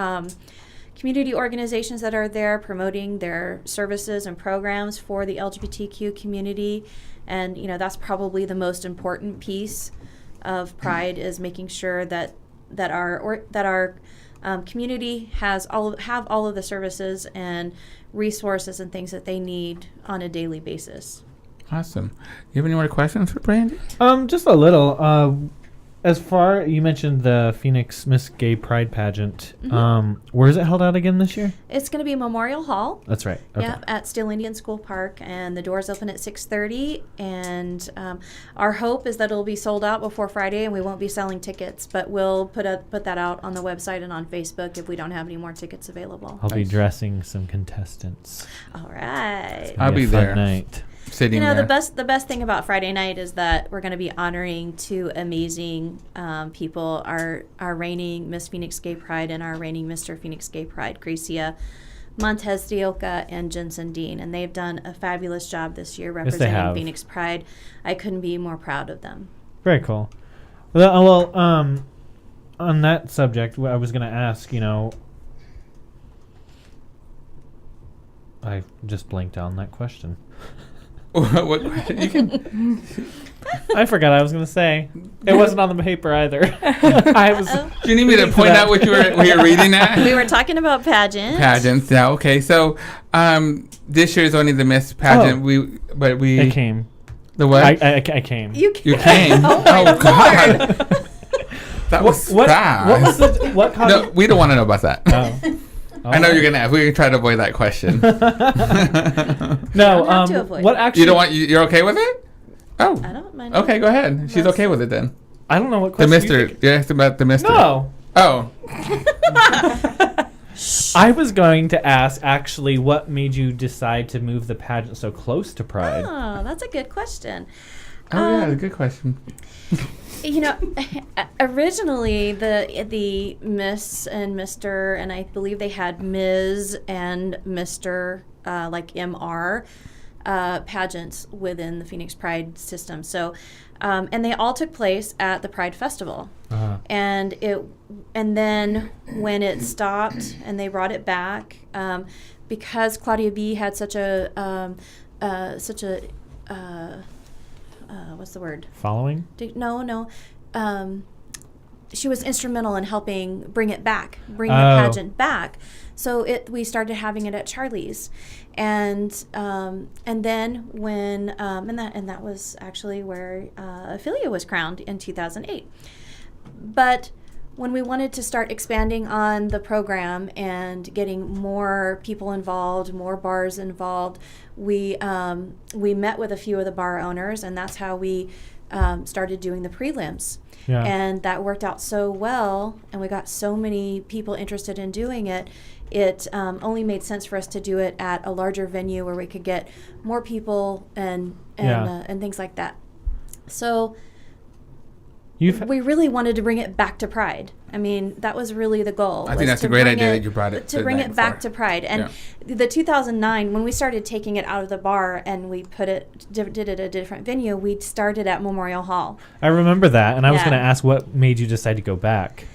organizations that are there promoting their services and programs for the LGBTQ community, and that's probably the most important piece of Pride, is making sure that our community have all of the services and resources and things that they need on a daily basis. Awesome. You have any more questions for Brandy? Just a little. As far, you mentioned the Phoenix Miss Gay Pride pageant. Where is it held out again this year? It's going to be Memorial Hall. That's right. Okay. Yeah, at Steel Indian School Park, and the doors open at 6:30. And our hope is that it'll be sold out before Friday, and we won't be selling tickets. But we'll put that out on the website and on Facebook if we don't have any more tickets available. I'll be dressing some contestants. All right. I'll be there. Night. Sitting there. The best thing about Friday night is that we're going to be honoring two amazing people, our reigning Miss Phoenix Gay Pride and our reigning Mr. Phoenix Gay Pride, Gracia Montez de Oca and Jensen Dean, and they've done a fabulous job this year representing Phoenix Pride. I couldn't be more proud of them. Very cool. Well, on that subject, I was going to ask, I just blanked on that question. What question? You can. I forgot I was going to say. It wasn't on the paper either. Do you need me to point out what you were reading at? We were talking about pageants. Pageants. Yeah. Okay. So, this year is only the Miss pageant. I came. The what? I came. You came. Oh God. That was fast. No, we don't want to know about that. Oh. I know you're gonna ask. We can try to avoid that question. No. What actually? You don't want? You're okay with it? Oh. I don't mind. Okay, go ahead. She's okay with it then. I don't know what question. The Mister. You asked about the Mister. No. Oh. I was going to ask, actually, what made you decide to move the pageant so close to Pride? Oh, that's a good question. Oh, yeah, good question. Originally the Miss and Mr. and I believe they had Ms. and Mr. Like MR pageants within the Phoenix Pride system. So, and they all took place at the Pride Festival. Uh-huh. And then when it stopped and they brought it back, because Claudia B had such a what's the word? Following? No. She was instrumental in helping bring it back, bring the pageant back. So we started having it at Charlie's, and then when and that was actually where Ophelia was crowned in 2008. But when we wanted to start expanding on the program and getting more people involved, more bars involved, we met with a few of the bar owners, and that's how we started doing the prelims. Yeah. And that worked out so well, and we got so many people interested in doing it. It only made sense for us to do it at a larger venue where we could get more people and things like that. So we really wanted to bring it back to Pride. I mean, that was really the goal. I think that's a great idea that you brought it to bring it back to Pride. And the 2009, when we started taking it out of the bar and we did it at a different venue, we started at Memorial Hall. I remember that, and I was going to ask what made you decide to go back.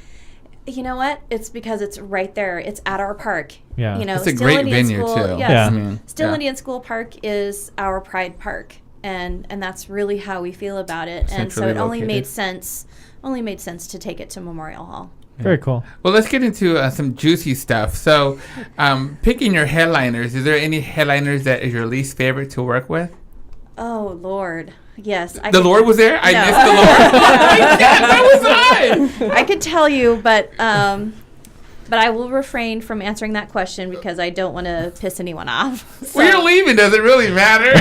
You know what? It's because it's right there. It's at our park. Yeah. It's a great venue, too. Yes. Still Indian School Park is our Pride Park. And that's really how we feel about it. And so it only made sense to take it to Memorial Hall. Yeah. Very cool. Well, let's get into some juicy stuff. So, picking your headliners, is there any headliners that is your least favorite to work with? Oh, Lord. Yes. The Lord was there? No. I missed the Lord. Where was I? I could tell you, but I will refrain from answering that question because I don't want to piss anyone off. So. Well, you're leaving. Does it really matter?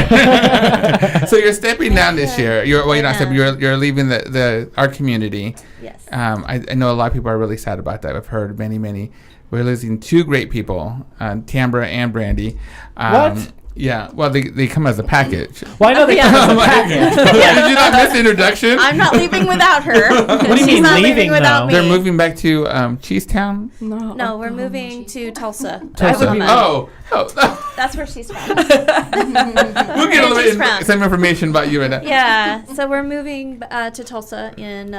So you're stepping down this year. You're leaving our community. Yes. I know a lot of people are really sad about that. I've heard many. We're losing two great people, Tambra and Brandy. What? Yeah, well, they come as a package. Well, I know they come as a package. Did you not miss the introduction? I'm not leaving without her. What do you mean leaving without me? They're moving back to Cheesetown? No, we're moving to Tulsa. Oh. That's where she's from. We'll get a little some information about you right now. Yeah, so we're moving to Tulsa in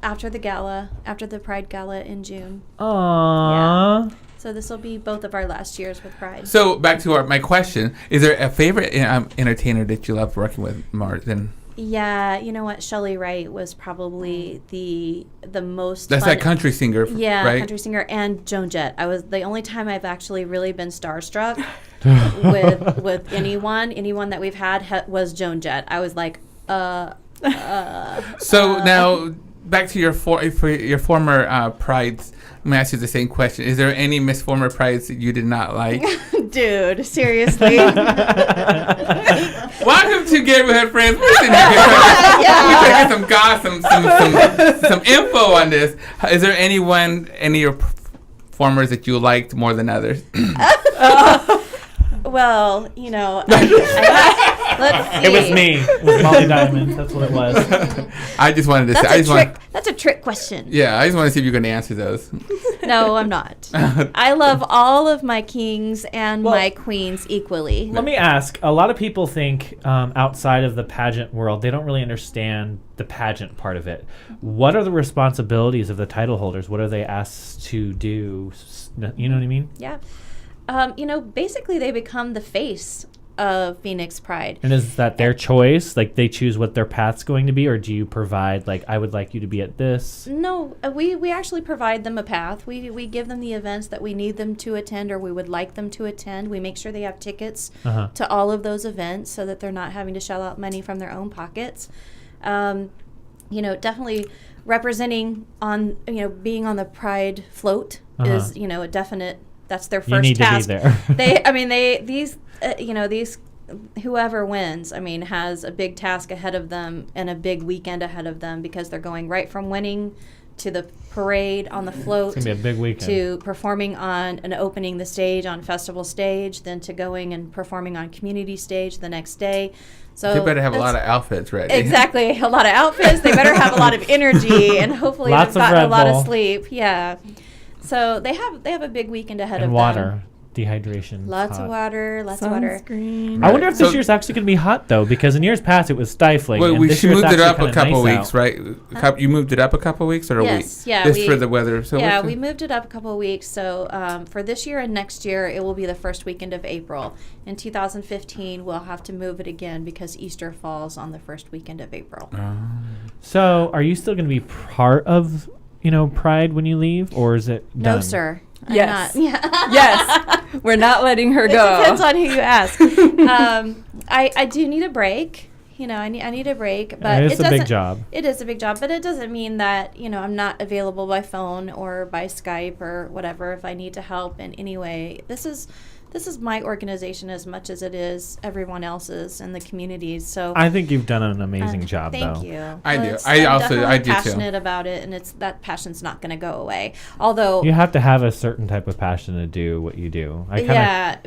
after the Pride Gala in June. Aww. Yeah. So this will be both of our last years with Pride. So back to my question: is there a favorite entertainer that you love working with more than? Yeah, you know what? Shelley Wright was probably the most. That's fun. That country singer, right? Country singer, and Joan Jett. I was the only time I've actually really been starstruck with anyone that we've had was Joan Jett. I was like, So now back to your former Prides. Let me ask you the same question. Is there any Miss Former Prides that you did not like? Dude, seriously. Welcome to Gayborhood, friends. We're sitting here taking some gossip, some info on this. Is there any of your performers that you liked more than others? Well, Let's see. It was me. It was Molly Diamond. That's what it was. I just wanted to say. That's a trick question. Yeah, I just want to see if you're going to answer those. No, I'm not. I love all of my kings and my queens equally. Let me ask. A lot of people think outside of the pageant world, they don't really understand the pageant part of it. What are the responsibilities of the title holders? What are they asked to do? You know what I mean? Yeah. Basically they become the face of Phoenix Pride. And is that their choice? Like they choose what their path's going to be, or do you provide like I would like you to be at this? No, we actually provide them a path. We give them the events that we need them to attend or we would like them to attend. We make sure they have tickets to all of those events so that they're not having to shell out money from their own pockets. Definitely representing on being on the Pride float is a definite. That's their first task. You need to be there. These whoever wins, has a big task ahead of them and a big weekend ahead of them because they're going right from winning to the parade on the float. It's going to be a big weekend. To performing on and opening the stage on festival stage, then to going and performing on community stage the next day. So they better have a lot of outfits ready. Exactly. A lot of outfits. They better have a lot of energy and hopefully they've gotten a lot of sleep. Yeah. So they have a big weekend ahead of them. And water. Dehydration. Lots of water. Sunscreen. I wonder if this year's actually going to be hot, though, because in years past it was stifling. Well, we moved it up a couple weeks, right? You moved it up a couple weeks or a week? Yeah. Just for the weather. So yeah, we moved it up a couple of weeks. So for this year and next year, it will be the first weekend of April. In 2015, we'll have to move it again because Easter falls on the first weekend of April. So are you still going to be part of, Pride when you leave, or is it done? No, sir. Yes. I'm not. Yes. We're not letting her go. It depends on who you ask. I do need a break. I need a break, but it's a big job. It is a big job, but it doesn't mean that I'm not available by phone or by Skype or whatever if I need to help in any way. This is my organization as much as it is everyone else's in the communities. So I think you've done an amazing job. Thank though. you. I do. I'm too. Passionate about it, and that passion's not going to go away. Although you have to have a certain type of passion to do what you do.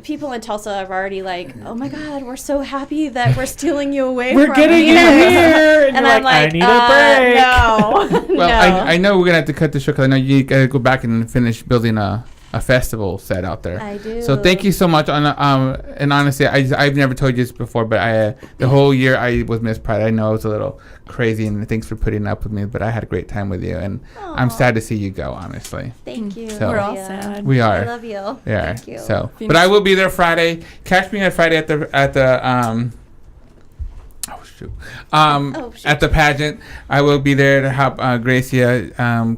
People in Tulsa are already like, "Oh my God, we're so happy that we're stealing you away. We're getting you here," and I'm like, "I need a break." No. Well, I know we're gonna have to cut the show because I know you gotta go back and finish building a festival set out there. I do. So thank you so much. And honestly, I've never told you this before, but the whole year I was Miss Pride. I know it was a little crazy, and thanks for putting up with me. But I had a great time with you, and I'm sad to see you go. Honestly. Thank you. So, we're all sad. We are. I love you. Yeah. Thank you. So, but I will be there Friday. Catch me on Friday at the at the pageant. I will be there to help Gracia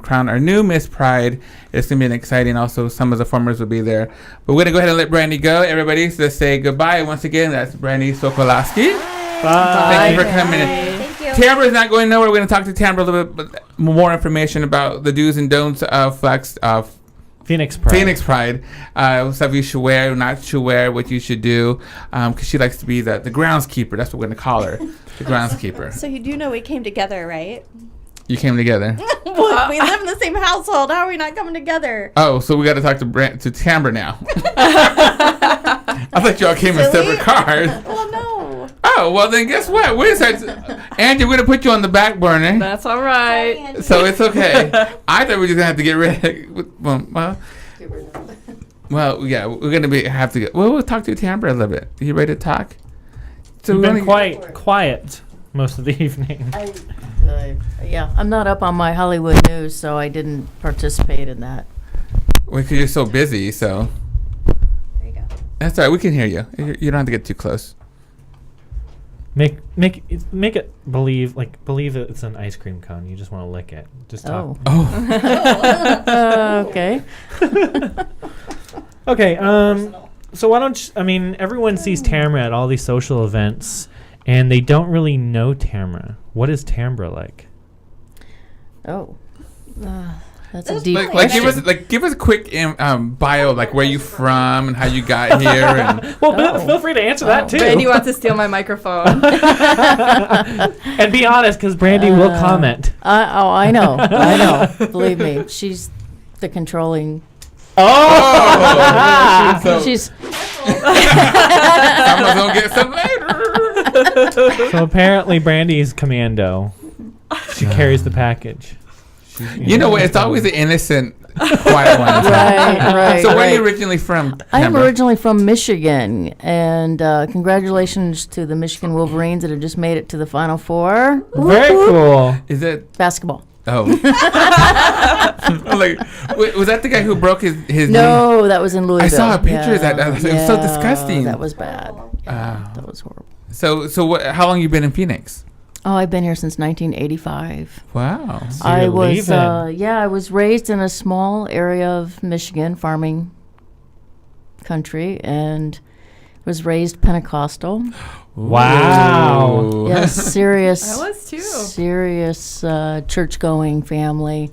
crown our new Miss Pride. It's going to be an exciting. Also, some of the formers will be there. But we're going to go ahead and let Brandy go. Everybody, so let's say goodbye once again. That's Brandy Sokolowski. Bye. Thank you for coming in. Thank you. Tambra is not going nowhere. We're going to talk to Tambra a little bit more information about the do's and don'ts of Phoenix Pride. Phoenix Pride. Stuff you should wear, not should wear, what you should do. Because she likes to be the groundskeeper. That's what we're going to call her. The groundskeeper. So you do know we came together, right? You came together. Well, we live in the same household. How are we not coming together? Oh, so we got to talk to Tambra now. I thought y'all came in separate cars. Well, no. Oh, well then guess what? Angie, we're going to put you on the back burner. That's all right. So it's okay. I thought we were just going to have to get rid of well, yeah, we're going to have to get... Well, we'll talk to Tambra a little bit. Are you ready to talk? So you've been quite quiet most of the evening. I'm not up on my Hollywood news, so I didn't participate in that. Well, because you're so busy, so... There you go. That's all right. We can hear you. You don't have to get too close. Make it believe that it's an ice cream cone. You just want to lick it. Just talk. Okay. Okay. So why don't everyone sees Tamra at all these social events, and they don't really know Tamra. What is Tambra like? Oh. That's a deep Like question. give us a quick bio, like where you from and how you got here. And Well, feel free to answer that too. Brandy wants to steal my microphone. And be honest, because Brandy will comment. I know. Believe me, she's the controlling. Oh, She's. I'm gonna get some later. So apparently Brandy's commando. She carries the package. You know what? It's always the innocent, quiet one. Right. So where are you originally from? I'm originally from Michigan, and congratulations to the Michigan Wolverines that have just made it to the Final Four. Very cool. Is it Basketball. Oh. I'm like, was that the guy who broke his knee? No, that was in Louisville. I saw a picture of that. It was so disgusting. That was bad. That was horrible. So how long you been in Phoenix? Oh, I've been here since 1985. Wow. So I you're was, leaving. I was raised in a small area of Michigan, farming country, and was raised Pentecostal. Wow. Ooh. Yes, serious. I was too. Serious church-going family.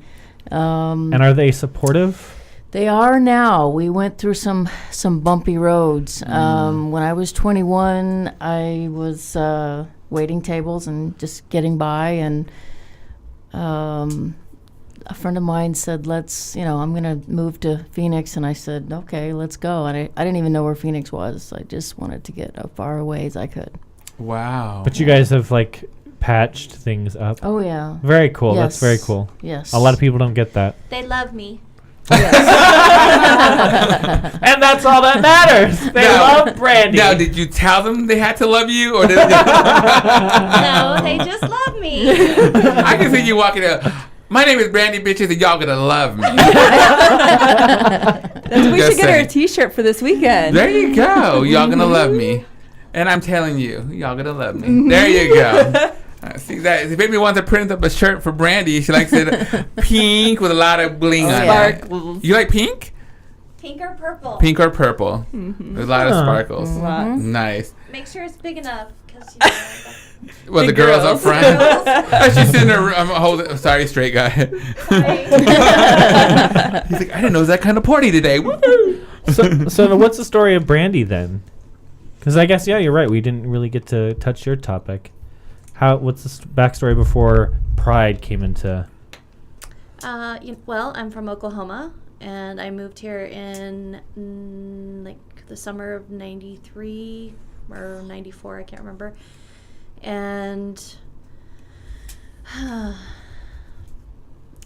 And are they supportive? They are now. We went through some bumpy roads. When I was 21, I was waiting tables and just getting by, and a friend of mine said, I'm going to move to Phoenix, and I said, okay, let's go. And I didn't even know where Phoenix was. I just wanted to get as far away as I could. Wow. But you guys have like patched things up. Oh, yeah. Very cool. Yes. That's very cool. Yes. A lot of people don't get that. They love me. And that's all that matters. They love Brandy. Now, did you tell them they had to love you, or did No, they just love me. I can see you walking out. My name is Brandy, bitches, and y'all gonna love me. We should get her a T-shirt for this weekend. There you go. Y'all gonna love me, and I'm telling you, y'all gonna love me. There you go. See that? If baby wants to print up a shirt for Brandy, she likes it pink with a lot of bling on it. Sparkles. You like pink? Pink or purple? Pink or purple? With a lot of sparkles. Nice. Make sure it's big enough because Well, the girls up front. She's sitting there. I'm holding. Sorry, straight guy. He's like, I didn't know it was that kind of party today. Woo! So what's the story of Brandy then? Because I guess you're right. We didn't really get to touch your topic. What's the backstory before Pride came into? Well, I'm from Oklahoma, and I moved here in like the summer of '93 or '94. I can't remember. And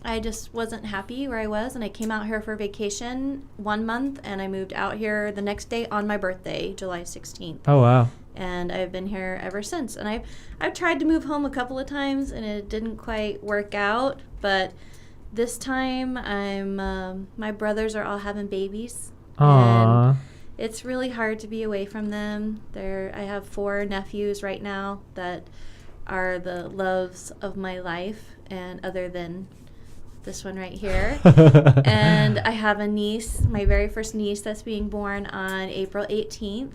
I just wasn't happy where I was, and I came out here for vacation 1 month, and I moved out here the next day on my birthday, July 16th. Oh, wow. And I've been here ever since. And I've tried to move home a couple of times, and it didn't quite work out. But this time, my brothers are all having babies. Aww. And it's really hard to be away from them. I have 4 nephews right now that are the loves of my life, and other than this one right here. And I have a niece, my very first niece, that's being born on April 18th.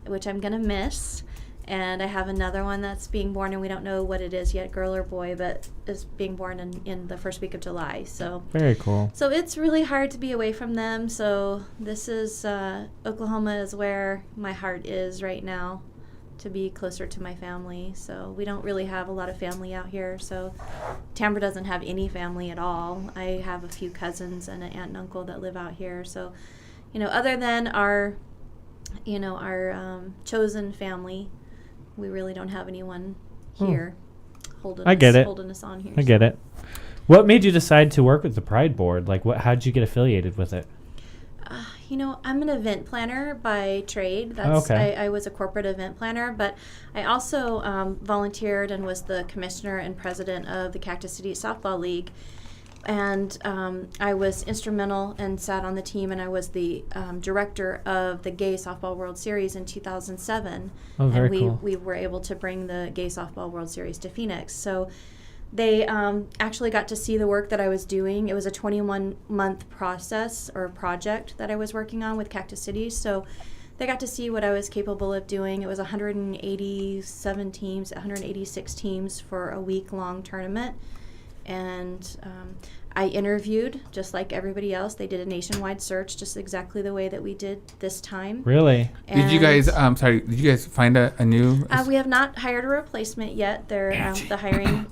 Which I'm going to miss. And I have another one that's being born, and we don't know what it is yet, girl or boy, but is being born in the first week of July. So very cool. So it's really hard to be away from them. So this is, Oklahoma is where my heart is right now, to be closer to my family. So we don't really have a lot of family out here. So Tamra doesn't have any family at all. I have a few cousins and an aunt and uncle that live out here. So, other than our chosen family, we really don't have anyone here holding us on here. I get it. What made you decide to work with the Pride Board? Like, how'd you get affiliated with it? I'm an event planner by trade. I was a corporate event planner, but I also volunteered and was the commissioner and president of the Cactus City Softball League. And I was instrumental and sat on the team, and I was the director of the Gay Softball World Series in 2007. Oh, very and cool. we were able to bring the Gay Softball World Series to Phoenix. So they actually got to see the work that I was doing. It was a 21-month process or project that I was working on with Cactus City. So they got to see what I was capable of doing. It was 186 teams for a week-long tournament. And I interviewed, just like everybody else. They did a nationwide search, just exactly the way that we did this time. Really? And did you guys find a new? We have not hired a replacement yet. They're the hiring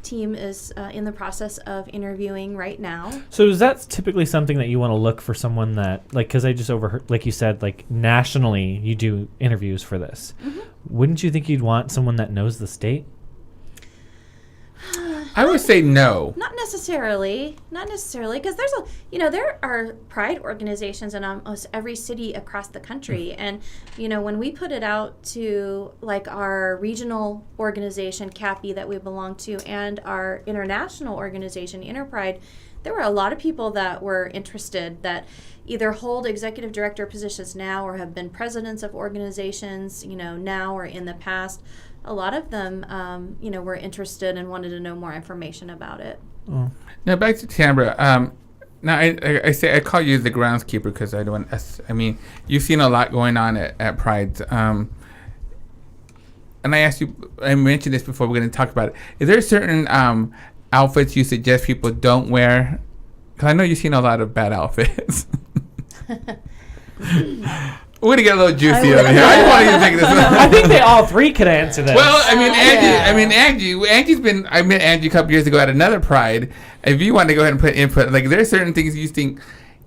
team is in the process of interviewing right now. So is that typically something that you want to look for someone that, like, because I just overheard, like you said, like nationally you do interviews for this. Mm-hmm. Wouldn't you think you'd want someone that knows the state? I would say no. Not necessarily, because there are pride organizations in almost every city across the country, and when we put it out to like our regional organization CAPI that we belong to and our international organization Interpride, there were a lot of people that were interested that either hold executive director positions now or have been presidents of organizations, now or in the past. A lot of them, were interested and wanted to know more information about it. Oh. Now back to Tambra. Now I say I call you the groundskeeper because I don't. I mean, you've seen a lot going on at Pride. And I asked you. I mentioned this before. We're going to talk about it. Is there certain outfits you suggest people don't wear? Because I know you've seen a lot of bad outfits. We're going to get a little juicy over here. I just want you to take this. I think they all three could answer this. Well, I mean, Angie's been, I met Angie a couple years ago at another Pride. If you want to go ahead and put input, like there's certain things you think,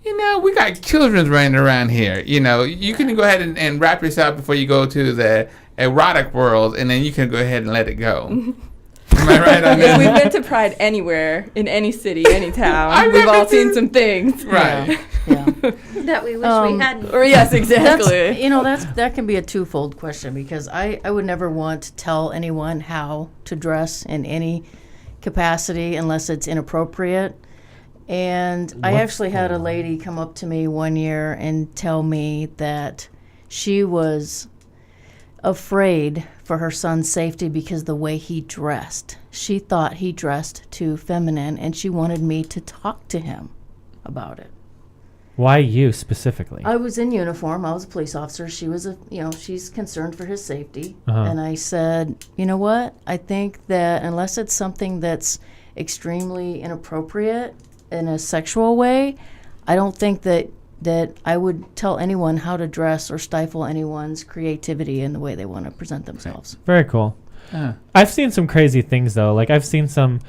we got children running around here. You can go ahead and wrap yourself before you go to the erotic world, and then you can go ahead and let it go. Am I right on that? If we've been to Pride anywhere, in any city, any town, we've all seen some things. Right. Yeah. That we wish we hadn't. Or yes, exactly. That can be a twofold question because I would never want to tell anyone how to dress in any capacity unless it's inappropriate. And I actually had a lady come up to me one year and tell me that she was afraid for her son's safety because the way he dressed. She thought he dressed too feminine, and she wanted me to talk to him about it. Why you specifically? I was in uniform. I was a police officer. She was she's concerned for his safety. Uh-huh. And I said, you know what? I think that unless it's something that's extremely inappropriate in a sexual way, I don't think that I would tell anyone how to dress or stifle anyone's creativity in the way they want to present themselves. Very cool. I've seen some crazy things, though. Like, I've seen some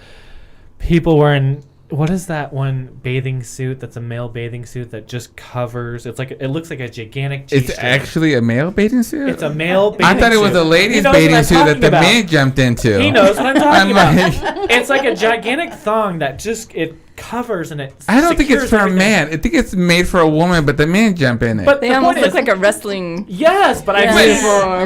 people wearing, what is that one bathing suit that's a male bathing suit that just covers, it looks like a gigantic G-string. It's actually a male bathing suit? It's a male bathing suit. I thought it was a ladies' bathing suit that the men jumped into. He knows what I'm talking about. It's like a gigantic thong that it covers and it I don't think it's for everything. A man. I think it's made for a woman, but the men jump in it. But they almost look like a wrestling. Yes, but I've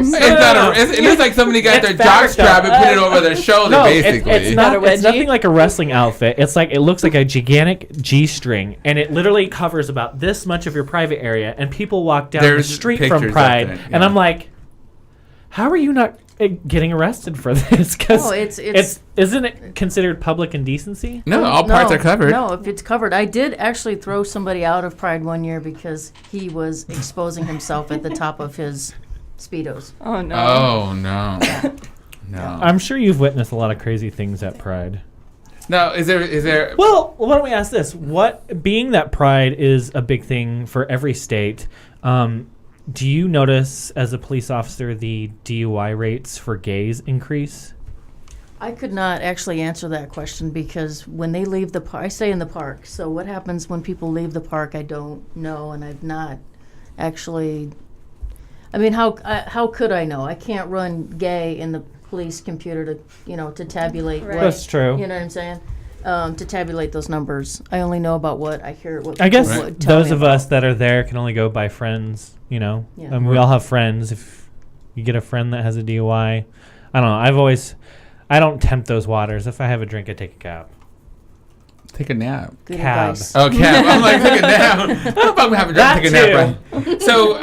seen it looks like somebody got their jock strap and put it over their shoulder, basically. It's nothing like a wrestling outfit. It looks like a gigantic G-string, and it literally covers about this much of your private area, and people walk down the street from Pride, and I'm like, how are you not getting arrested for this? Because isn't it considered public indecency? No, all parts are covered. No, if it's covered. I did actually throw somebody out of Pride one year because he was exposing himself at the top of his Speedos. Oh, no. Oh, no. No. I'm sure you've witnessed a lot of crazy things at Pride. No, is there... Well, why don't we ask this? Being that Pride is a big thing for every state, do you notice, as a police officer, the DUI rates for gays increase? I could not actually answer that question because when they leave the park, I stay in the park. So what happens when people leave the park, I don't know, and I've not actually. I mean, how could I know? I can't run gay in the police computer to tabulate. Right. That's true. You know what I'm saying? To tabulate those numbers, I only know about what I hear. What I guess those of about. us that are there can only go by friends. Yeah. We all have friends. If you get a friend that has a DUI, I don't know. I don't tempt those waters. If I have a drink, I take a cab. Take a nap. Good cab. Advice. Oh, cab. I'm like, take a nap. I don't know if have a drink, take a nap. Right? So,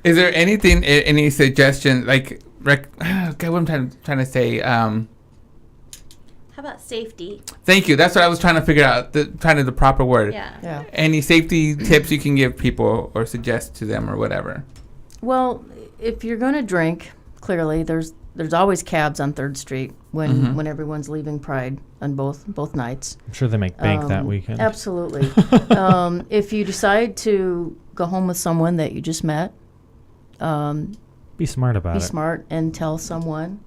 is there any suggestion, like, what I'm trying to say? How about safety? Thank you. That's what I was trying to figure out. The proper word. Yeah. Any safety tips you can give people or suggest to them or whatever? Well, if you're going to drink, clearly there's always cabs on 3rd Street when everyone's leaving Pride on both nights. I'm sure they make bank that weekend. Absolutely. If you decide to go home with someone that you just met, be smart about it. Be smart and tell someone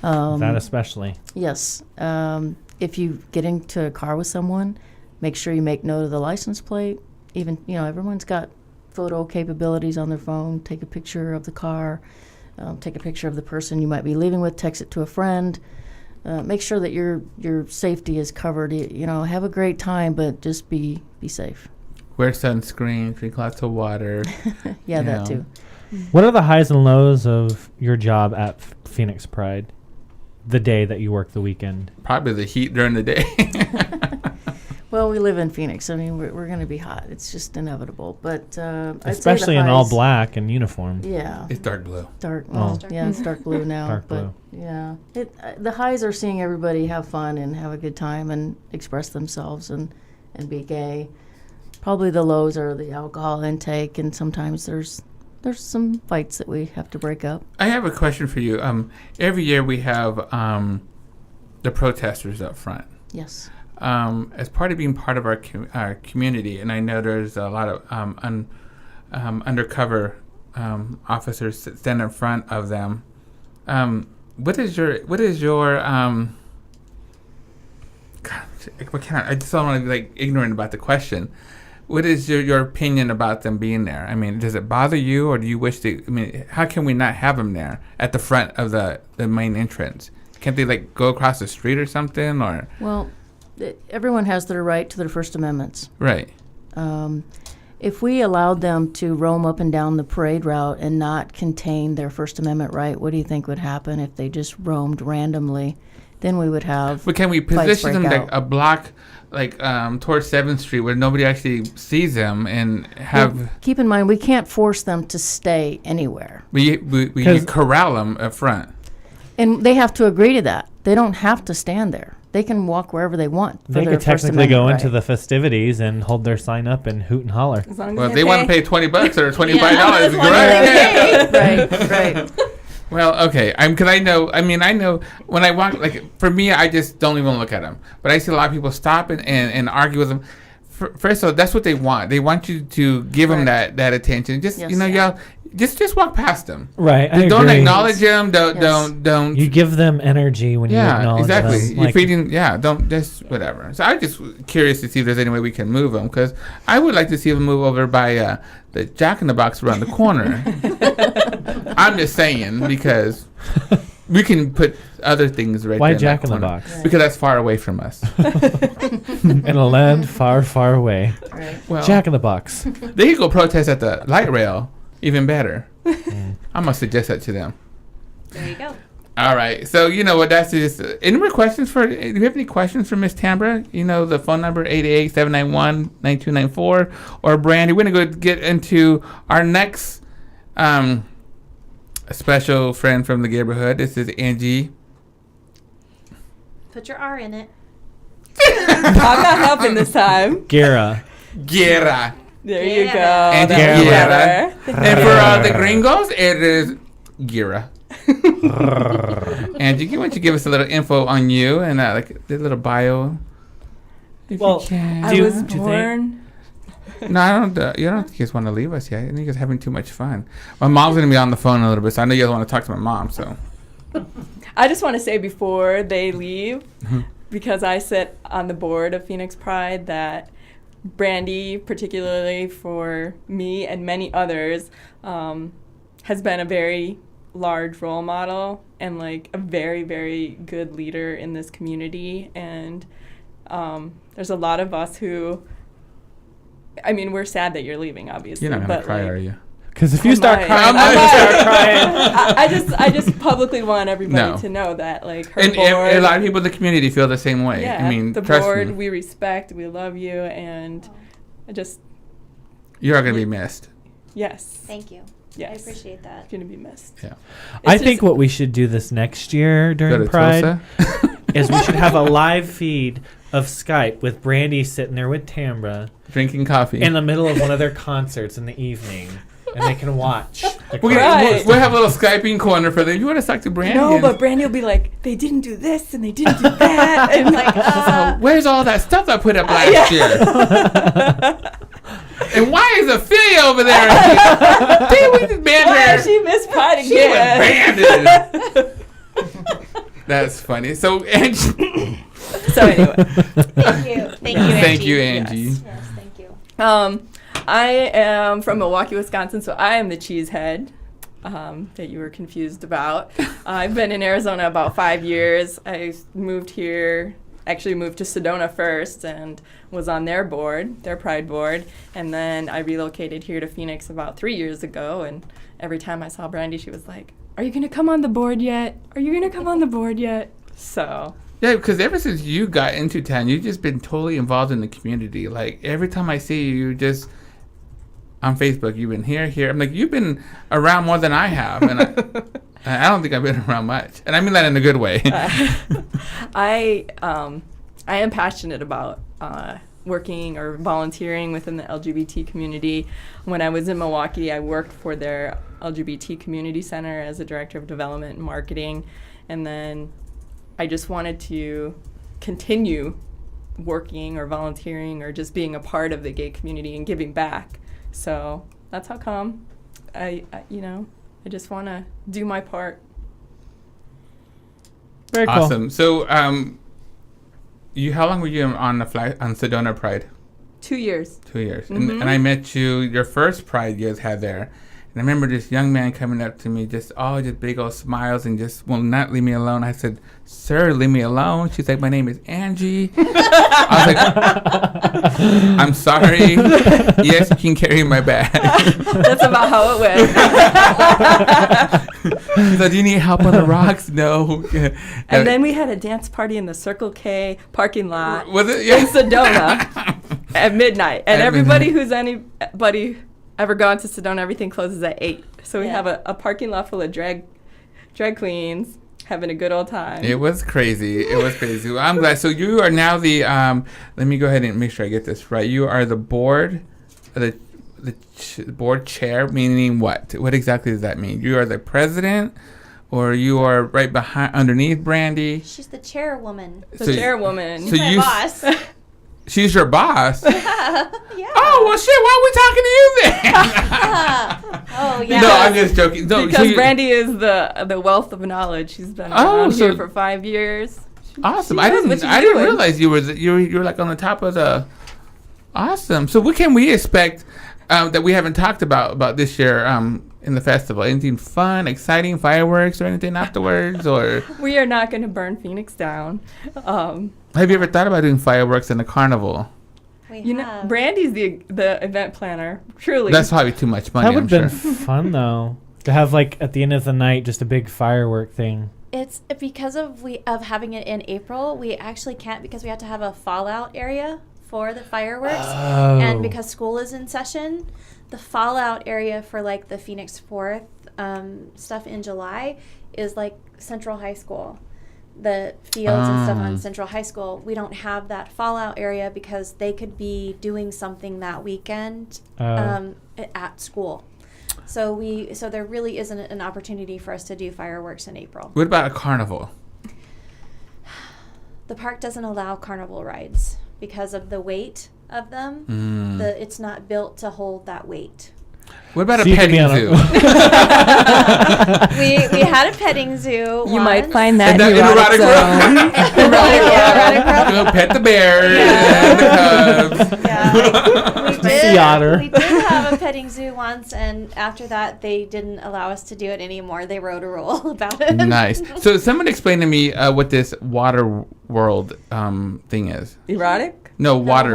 That especially. Yes. If you get into a car with someone, make sure you make note of the license plate. Even, everyone's got photo capabilities on their phone. Take a picture of the car. Take a picture of the person you might be leaving with. Text it to a friend. Make sure that your safety is covered. Have a great time, but just be safe. Wear sunscreen, drink lots of water. Yeah, that too. What are the highs and lows of your job at Phoenix Pride? The day that you work the weekend? Probably the heat during the day. Well, we live in Phoenix. I mean, we're going to be hot. It's just inevitable. But especially in all black and uniform. Yeah. It's dark blue. It's dark blue now. Dark blue. Yeah. The highs are seeing everybody have fun and have a good time and express themselves and be gay. Probably the lows are the alcohol intake, and sometimes there's some fights that we have to break up. I have a question for you. Every year we have the protesters up front. Yes. As part of being part of our community, and I know there's a lot of undercover officers that stand in front of them. What is your I just don't want to be ignorant about the question. What is your opinion about them being there? I mean, does it bother you, or do you wish how can we not have them there at the front of the main entrance? Can't they go across the street or something, or? Well, everyone has their right to their First Amendments. Right. If we allowed them to roam up and down the parade route and not contain their First Amendment right, what do you think would happen if they just roamed randomly? Then we would have. But can we position them a block, towards 7th Street, where nobody actually sees them, and have? Well, keep in mind, we can't force them to stay anywhere. We corral them up front. And they have to agree to that. They don't have to stand there. They can walk wherever they want. They could technically go into the festivities and hold their sign up and hoot and holler. Well, if they want to pay $20 or $25, right. Well, okay. Because I know when I walk, for me, I just don't even look at them. But I see a lot of people stop and argue with them. First of all, that's what they want. They want you to give them that attention. Just y'all, just walk past them. Right. Don't acknowledge them. Don't. You give them energy when you acknowledge them. Yeah, exactly. You're feeding. Yeah. Don't just whatever. So I'm just curious to see if there's any way we can move them, because I would like to see them move over by the Jack in the Box around the corner. I'm just saying, because we can put other things right there. Why Jack in the Box? Right. Because that's far away from us. In a land far, far away. Right. Well, Jack in the Box. They could go protest at the light rail. Even better. I'm going to suggest that to them. There you go. All right. So, that's just... any more questions do you have any questions for Miss Tambra? The phone number, 888-791-9294. Or Brandy. We're going to go get into our next special friend from the Gayborhood. This is Angie. Put your R in it. I'm not helping this time. Guerra. There you go. And Guerra. And for the gringos, it is Guerra. Angie, why don't you give us a little info on you and the little bio? Well, I was born. No, I don't. You don't think you guys want to leave us yet? I think you guys are having too much fun. My mom's gonna be on the phone in a little bit, so I know you guys want to talk to my mom. So, I just want to say before they leave, because I sit on the board of Phoenix Pride, that Brandy, particularly for me and many others, has been a very large role model and a very, very good leader in this community. And there's a lot of us who, we're sad that you're leaving, obviously. You're not gonna cry, are you? Because if you start crying, I just publicly want everybody to know that, her and board, a lot of people in the community feel the same way. Yeah, the trust board, me. we respect, we love you, and you are going to be missed. Yes. Thank you. Yes. I appreciate that. Going to be missed. Yeah. I think what we should do this next year during Pride is we should have a live feed of Skype with Brandy sitting there with Tambra drinking coffee in the middle of one of their concerts in the evening, and they can watch. We'll have a little Skyping corner for them. You want to talk to Brandy? No, but Brandy will be like, they didn't do this and they didn't do that. And where's all that stuff I put up last year? And why is Ophelia over there? Why is she Miss Pride again? She was banded. That's funny. So, Angie. So anyway. Thank you, Angie. Yes, thank you. I am from Milwaukee, Wisconsin, so I am the cheesehead that you were confused about. I've been in Arizona about 5 years. I moved to Sedona first and was on their board, their Pride board, and then I relocated here to Phoenix about 3 years ago, and every time I saw Brandy, she was like, "Are you going to come on the board yet? Are you going to come on the board yet?" So... Yeah, because ever since you got into town, you've just been totally involved in the community. Like, every time I see you, you just, on Facebook, you've been here. I'm like, you've been around more than I have. And I don't think I've been around much. And I mean that in a good way. I am passionate about working or volunteering within the LGBT community. When I was in Milwaukee, I worked for their LGBT community center as a director of development and marketing. And then I just wanted to continue working or volunteering or just being a part of the gay community and giving back. So that's how come I just want to do my part. Very cool. Awesome. So, how long were you on Sedona Pride? 2 years. 2 years. Mm-hmm. And I met you, your first Pride you guys had there. And I remember this young man coming up to me, just big old smiles and just will not leave me alone. I said, "Sir, leave me alone." She's like, "My name is Angie." I was like, "I'm sorry. Yes, you can carry my bag." That's about how it went. She's like, "Do you need help on the rocks?" No. And then we had a dance party in the Circle K parking lot Was it? in Sedona at midnight. And who's anybody ever gone to Sedona, everything closes at 8. So we have a parking lot full of drag queens having a good old time. It was crazy. Well, I'm glad. So you are now the, let me go ahead and make sure I get this right. You are the board, the board chair, meaning what? What exactly does that mean? You are the president, or you are right underneath Brandy? She's the chairwoman. Chairwoman. She's my boss. She's your boss? Yeah. Oh, well, shit, why are we talking to you then? Oh, yeah. No, I'm just joking. No, because Brandy is the wealth of knowledge. She's been around here for 5 years. Awesome. I didn't realize you were like on the top of the... Awesome. So what can we expect that we haven't talked about this year in the festival? Anything fun, exciting, fireworks or anything afterwards? Or we are not going to burn Phoenix down. Have you ever thought about doing fireworks in the carnival? Brandy's the event planner. Truly, that's probably too much money. That would have been fun though, to have like at the end of the night just a big firework thing. It's because of having it in April. We actually can't because we have to have a fallout area for the fireworks, and because school is in session, the fallout area for like the Phoenix 4th stuff in July is like Central High School. The fields and stuff on Central High School, we don't have that fallout area because they could be doing something that weekend at school. So there really isn't an opportunity for us to do fireworks in April. What about a carnival? The park doesn't allow carnival rides because of the weight of them. It's not built to hold that weight. What about a petting zoo? We had a petting zoo. You might find that in erotic zone. Erotic world. Pet the bears and the cubs. Yeah, we did have a petting zoo once, and after that, they didn't allow us to do it anymore. They wrote a rule about it. Nice. So someone explain to me what this water world thing is. Erotic? No, water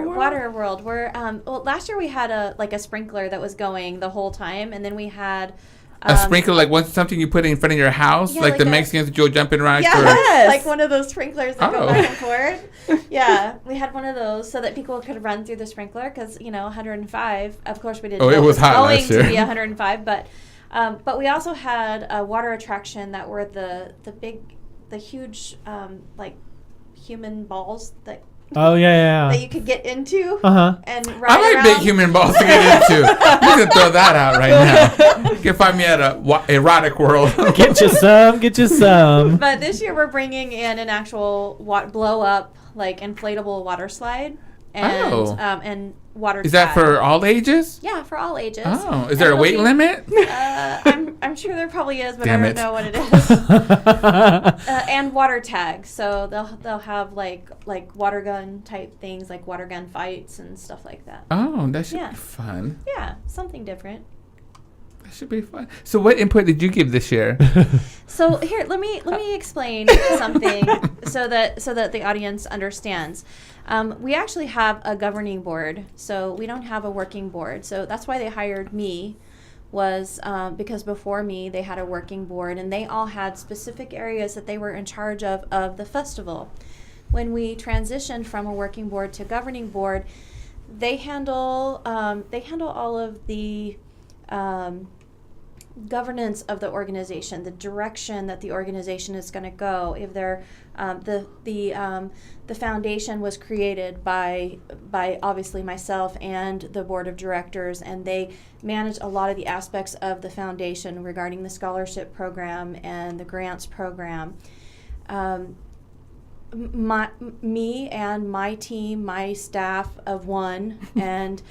world. We're last year we had a sprinkler that was going the whole time, and then we had a sprinkler, like something you put in front of your house, like the Mexicans that you'll jump in right. Yes, like one of those sprinklers that go back and forth. Yeah, we had one of those so that people could run through the sprinkler because 105. Of course, we didn't. Oh, know it was hot last year. Going to be 105, but we also had a water attraction that were the huge like human balls that. Oh yeah. That you could get into. And ride I like around. big human balls to get into. You can throw that out right now. You can find me at a erotic world. Get you some. But this year we're bringing in an actual blow up like inflatable water slide, and water. Is that for all ages? Yeah, for all ages. Oh, is there a weight limit? I'm sure there probably is, but Damn I it. don't know what it is. And water tag, so they'll have like water gun type things, like water gun fights and stuff like that. Oh, that should be fun. Yeah, something different. That should be fun. So, what input did you give this year? So here, let me explain something so that the audience understands. We actually have a governing board, so we don't have a working board. So that's why they hired me, was because before me they had a working board, and they all had specific areas that they were in charge of the festival. When we transitioned from a working board to governing board, they handle all of the governance of the organization, the direction that the organization is going to go. If they're the foundation was created by obviously myself and the board of directors, and they manage a lot of the aspects of the foundation regarding the scholarship program and the grants program. Me and my team, my staff of one, and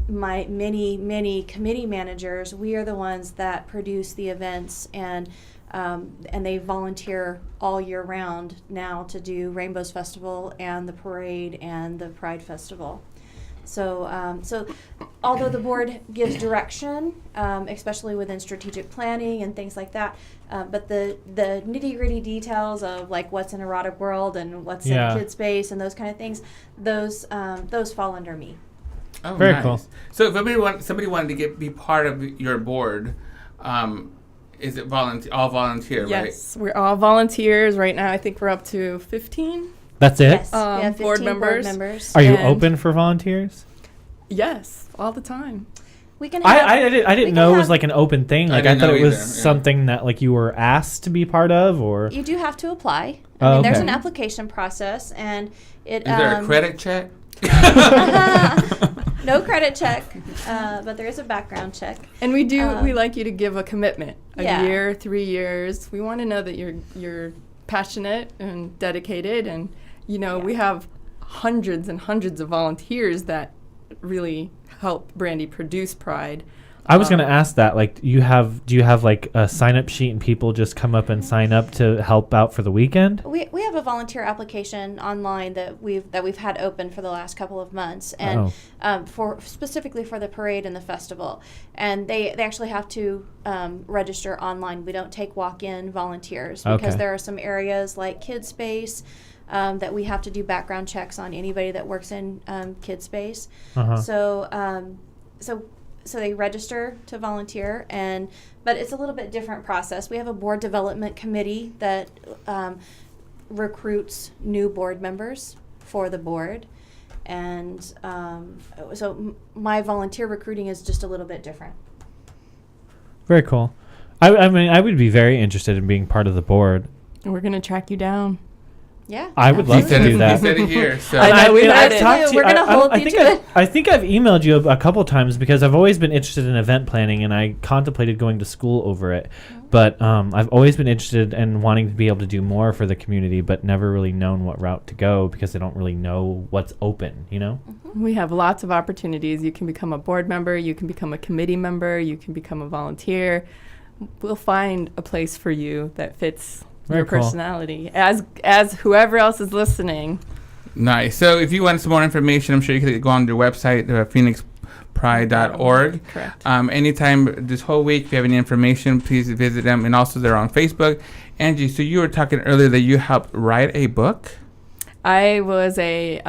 my many committee managers, we are the ones that produce the events, and they volunteer all year round now to do Rainbows Festival and the parade and the Pride Festival. So although the board gives direction, especially within strategic planning and things like that, but the nitty-gritty details of like what's in Erotic World and what's in Kid Space and those kind of things, those fall under me. Oh, very nice. cool. So if somebody wanted to be part of your board, is it all volunteer, right? Yes, we're all volunteers right now. I think we're up to 15. That's it? Yes, we have 15 board members. Are you open for volunteers? Yes, all the time. We can. I didn't know it was like an open thing. Like I thought it was either, something that like you were asked to be part of, or You do have to apply. Oh, There's okay. an application process, and it. Is there a credit check? No credit check, but there is a background check. And we like you to give a commitment, a Yeah. year, 3 years. We want to know that you're passionate and dedicated, and we have hundreds and hundreds of volunteers that really help Brandy produce Pride. I was going to ask that. Like, do you have like a sign up sheet and people just come up and sign up to help out for the weekend? We have a volunteer application online that we've had open for the last couple of months, and for specifically for the parade and the festival. And they actually have to register online. We don't take walk-in volunteers because there are some areas like Kid Space that we have to do background checks on anybody that works in Kid Space. So they register to volunteer, but it's a little bit different process. We have a board development committee that recruits new board members for the board, and so my volunteer recruiting is just a little bit different. Very cool. I mean, I would be very interested in being part of the board. We're going to track you down. Yeah, I would love to do that. He said it here. So. I know, we heard I've it. talked to you. We're gonna hold you to it. I think I've emailed you a couple times because I've always been interested in event planning, and I contemplated going to school over it. But I've always been interested in wanting to be able to do more for the community, but never really known what route to go because I don't really know what's open, We have lots of opportunities. You can become a board member, you can become a committee member, you can become a volunteer. We'll find a place for you that fits your personality, as whoever else is listening. Nice. So if you want some more information, I'm sure you could go on their website, phoenixpride.org. Correct. Anytime this whole week, if you have any information, please visit them. And also they're on Facebook. Angie, so you were talking earlier that you helped write a book. I was a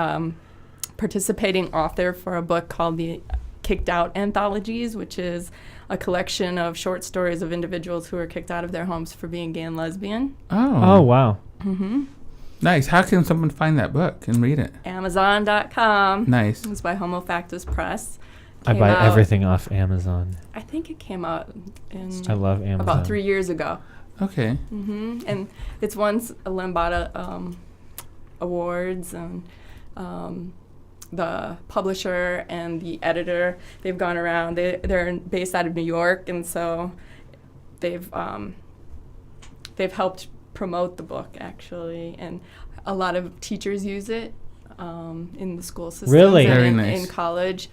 participating author for a book called the Kicked Out Anthologies, which is a collection of short stories of individuals who are kicked out of their homes for being gay and lesbian. Oh wow. Mm-hmm. Nice. How can someone find that book and read it? Amazon.com. Nice. It's by Homo Factus Press. I buy everything off Amazon. I think it came out in I love Amazon. about 3 years ago. Okay. Mm-hmm. And it's won a Lambada awards, and the publisher and the editor, they've gone around. They're based out of New York, and so they've helped promote the book, actually, and a lot of teachers use it. in the school system. Really? And Very in, nice. in college,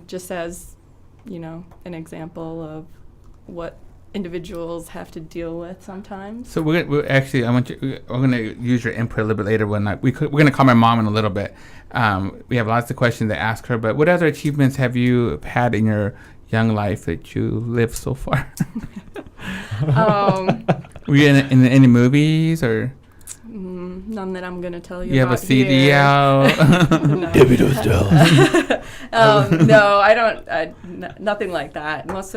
just as, an example of what individuals have to deal with sometimes. So we're actually, we're going to use your input a little bit later. We're going to call my mom in a little bit. We have lots of questions to ask her, but what other achievements have you had in your young life that you lived so far? Were you in any movies or? None that I'm going to tell you You have about a CD here. out? Debbie does tell. No, I don't. Nothing like that. Most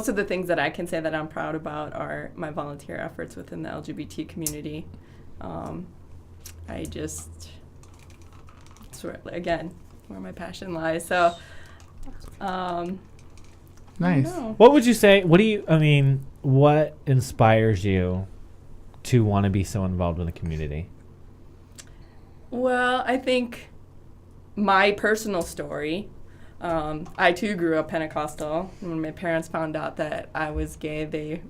of the things that I can say that I'm proud about are my volunteer efforts within the LGBT community. It's where my passion lies. So, Nice. What would you say? What inspires you to want to be so involved in the community? Well, I think my personal story, I too grew up Pentecostal. When my parents found out that I was gay, they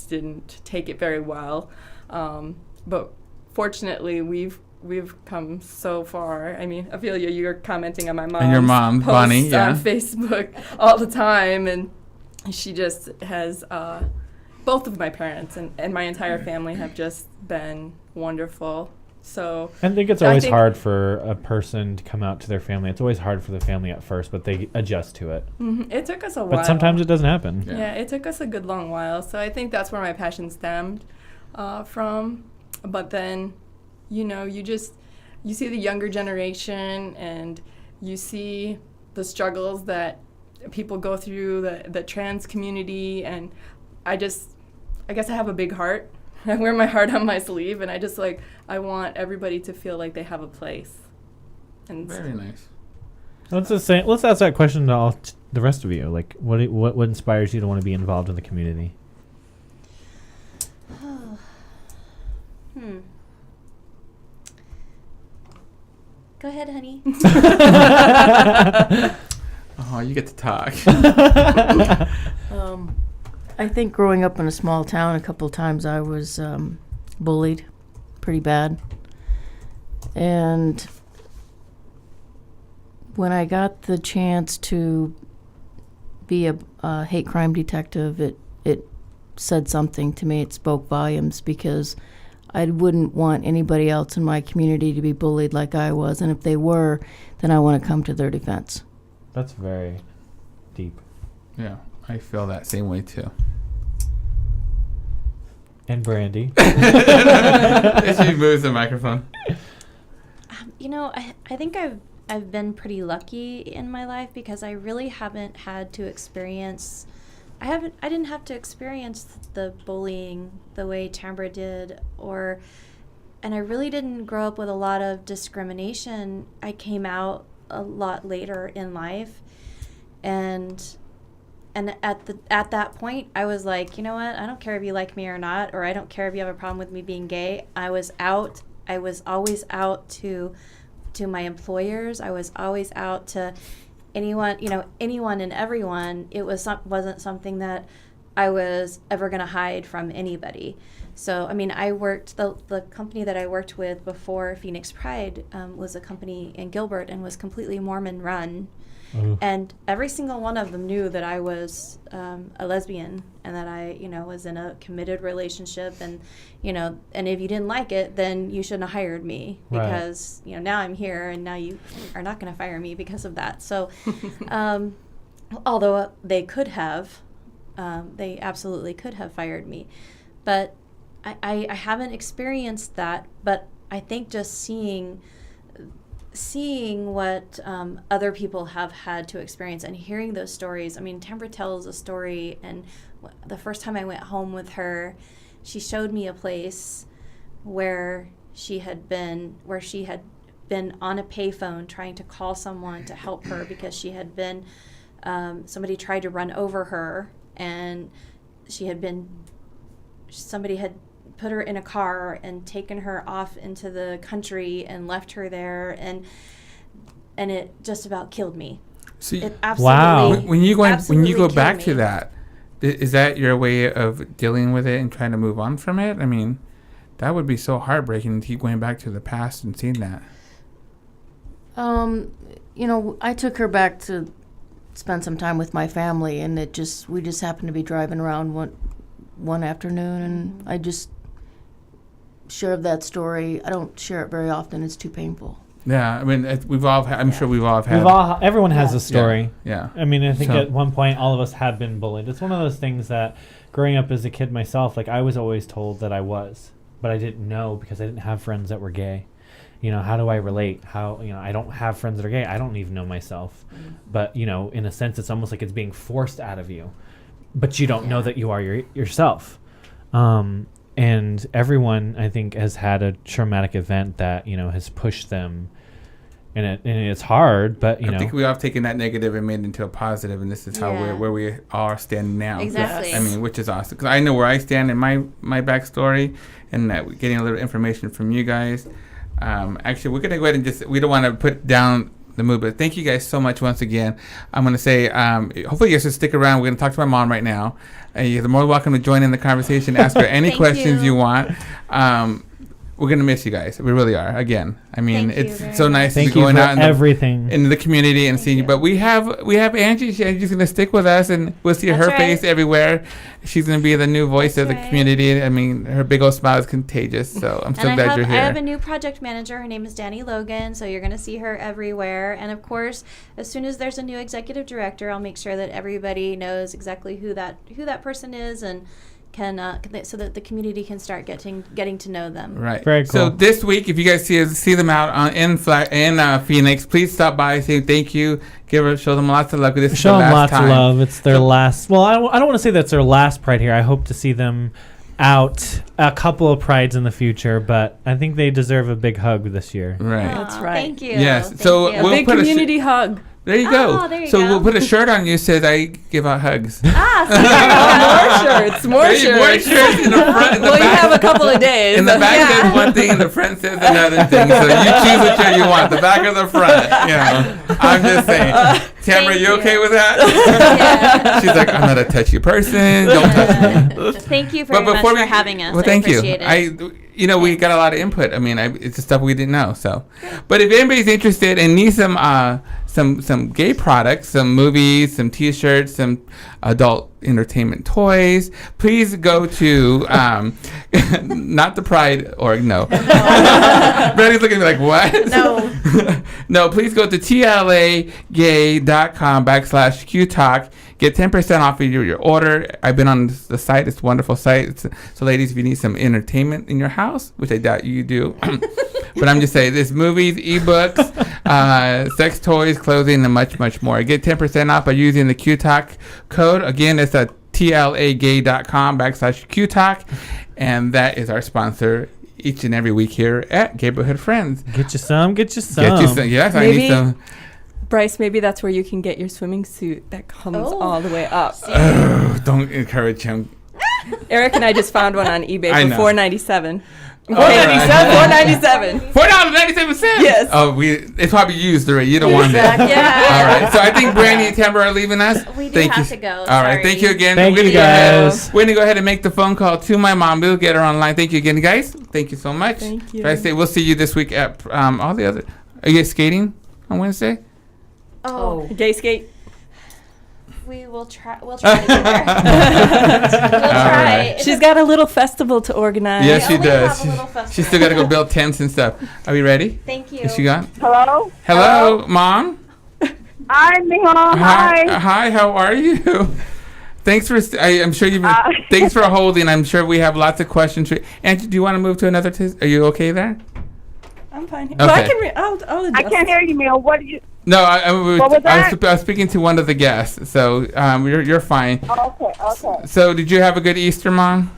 didn't take it very well. But fortunately, we've come so far. I mean, Ophelia, you're commenting on my mom's And your mom, posts Bonnie, yeah. on Facebook all the time, and she just has both of my parents and my entire family have just been wonderful. So I think it's always hard for a person to come out to their family. It's always hard for the family at first, but they adjust to it. Mm-hmm. It took us a while. But sometimes it doesn't happen. Yeah, it took us a good long while. So I think that's where my passion stemmed from. But then, you see the younger generation and you see the struggles that people go through, the trans community, and I guess I have a big heart. I wear my heart on my sleeve, and I want everybody to feel like they have a place. And Very nice. Let's ask that question to the rest of you. Like, what inspires you to want to be involved in the community? Go ahead, honey. Oh, you get to talk. I think growing up in a small town, a couple of times I was bullied pretty bad. And when I got the chance to be a hate crime detective, it said something to me. It spoke volumes because I wouldn't want anybody else in my community to be bullied like I was. And if they were, then I want to come to their defense. That's very deep. Yeah, I feel that same way too. And Brandy. She moves the microphone. I think I've been pretty lucky in my life because I really haven't had to experience. I didn't have to experience the bullying the way Tambra did, and I really didn't grow up with a lot of discrimination. I came out a lot later in life, and at that point, I was like, you know what? I don't care if you like me or not, or I don't care if you have a problem with me being gay. I was out. I was always out to my employers. I was always out to anyone and everyone. It wasn't something that I was ever going to hide from anybody. So, I worked, the company that I worked with before Phoenix Pride was a company in Gilbert and was completely Mormon run. And every single one of them knew that I was a lesbian and that I, was in a committed relationship. And, and if you didn't like it, then you shouldn't have hired me because, now I'm here and now you are not going to fire me because of that. So, although they could have, they absolutely could have fired me. But I haven't experienced that, but I think just seeing what other people have had to experience and hearing those stories. Tambra tells a story, and the first time I went home with her, she showed me a place where she had been on a payphone trying to call someone to help her because she had been somebody tried to run over her, and somebody had put her in a car and taken her off into the country and left her there, and it just about killed me. See, it absolutely, when you go back me. to that, is that your way of dealing with it and trying to move on from it? That would be so heartbreaking to keep going back to the past and seeing that. I took her back to spend some time with my family, and we just happened to be driving around one afternoon, and I just shared that story. I don't share it very often. It's too painful. Yeah, I mean, I'm sure we've all had. Everyone has a story. Yeah. I mean, I think at one point all of us have been bullied. It's one of those things that growing up as a kid myself, like I was always told that I was, but I didn't know because I didn't have friends that were gay. How do I relate? I don't have friends that are gay. I don't even know myself. But, in a sense, it's almost like it's being forced out of you. But you don't know that you are yourself. And everyone, I think, has had a traumatic event that, has pushed them. And it's hard, but, I think we all have taken that negative and made it into a positive, and this is how where we are standing now. Exactly. I mean, which is awesome. Because I know where I stand in my backstory, and that getting a little information from you guys. Actually, we're going to go ahead and we don't want to put down the mood, but thank you guys so much once again. I'm going to say, hopefully you guys will stick around. We're going to talk to my mom right now. You're more welcome to join in the conversation, ask her any questions you want. We're going to miss you guys. We really are. Again, I mean, it's so nice to be going out in the community and seeing you. But we have Angie. Angie's going to stick with us, and we'll see her face everywhere. She's going to be the new voice of the community. I mean, her big old smile is contagious. So I'm so glad you're here. I have a new project manager. Her name is Danny Logan. So you're going to see her everywhere. And of course, as soon as there's a new executive director, I'll make sure that everybody knows exactly who that person is and so that the community can start getting to know them. Right. Very cool. So this week, if you guys see them out in Phoenix, please stop by, say thank you, show them lots of love. Show them lots of love. It's their last. Well, I don't want to say that's their last Pride here. I hope to see them out a couple of Prides in the future, but I think they deserve a big hug this year. Right. That's right. Thank you. Yes. Thank so you. we'll big put community hug. There you go. There you so go. we'll put a shirt on you that says I give out hugs. More shirts in the front. You have a couple of days. In the back says one thing, and the front says another thing. So you choose which one you want, the back or the front. I'm just saying. Tamara, you okay with that? Yeah. She's like, I'm not a touchy person. Don't touch me. Thank you very much for having us. Well, thank you. It. We got a lot of input. I mean, it's the stuff we didn't know. So, but if anybody's interested and needs some gay products, some movies, some T-shirts, some adult entertainment toys, please go to not the Pride org. No. Brandy's looking at me like, what? No. No. Please go to tlagay.com/QTalk. Get 10% off of your order. I've been on the site. It's a wonderful site. So, ladies, if you need some entertainment in your house, which I doubt you do, but I'm just saying, there's movies, ebooks, sex toys, clothing, and much, much more. Get 10% off by using the QTalk code. Again, it's at tlagay.com/QTalk, and that is our sponsor each and every week here at Gayborhood Friends. Get you some. Yes, I need some. Bryce, maybe that's where you can get your swimming suit that comes all the way up. Oh, don't encourage him. Eric and I just found one on eBay for $4.97. $4.97. $4.97. Yes. Oh, it's probably used already. You don't want that. Yeah. All right. So I think Brandy and Tamara are leaving us. We do have to go. All right. Thank you again. Thank you, guys. We're gonna go ahead and make the phone call to my mom. We'll get her online. Thank you again, guys. Thank you so much. Thank you. I say we'll see you this week at all the other. Are you guys skating on Wednesday? Oh. Gay skate. We will try. We'll try to get there. We'll try. Right. She's got a little festival to organize. Yes, she does. She's still got to go build tents and stuff. Are we ready? Thank you. Is she gone? Hello? Hello, Mom? Hi, Miho. Hi. Hi, how are you? Thanks for, I'm sure you've been, thanks for holding. I'm sure we have lots of questions. Angie, do you want to move to another are you okay there? I'm fine. Okay. Well, I'll adjust. I can't hear you, Miho. What did you... No, what was that? I was speaking to one of the guests, so you're fine. Okay. So did you have a good Easter, Mom?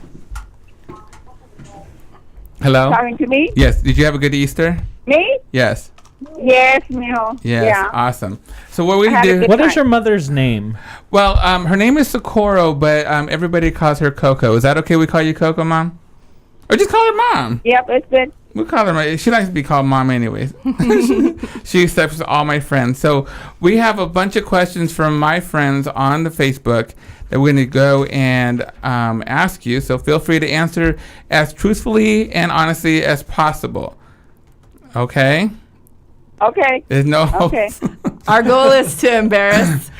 Hello? Talking to me? Yes. Did you have a good Easter? Me? Yes. Yes, Miho. Yes. Yeah. Awesome. So what we do? What is your mother's name? Well, her name is Socorro, but everybody calls her Coco. Is that okay? We call you Coco, Mom? Or just call her Mom. Yep, it's good. We'll call her Mom. She likes to be called Mom anyways. She accepts all my friends. So we have a bunch of questions from my friends on the Facebook that we're going to go and ask you. So feel free to answer as truthfully and honestly as possible. Okay? Okay. There's no. Okay. Our goal is to embarrass.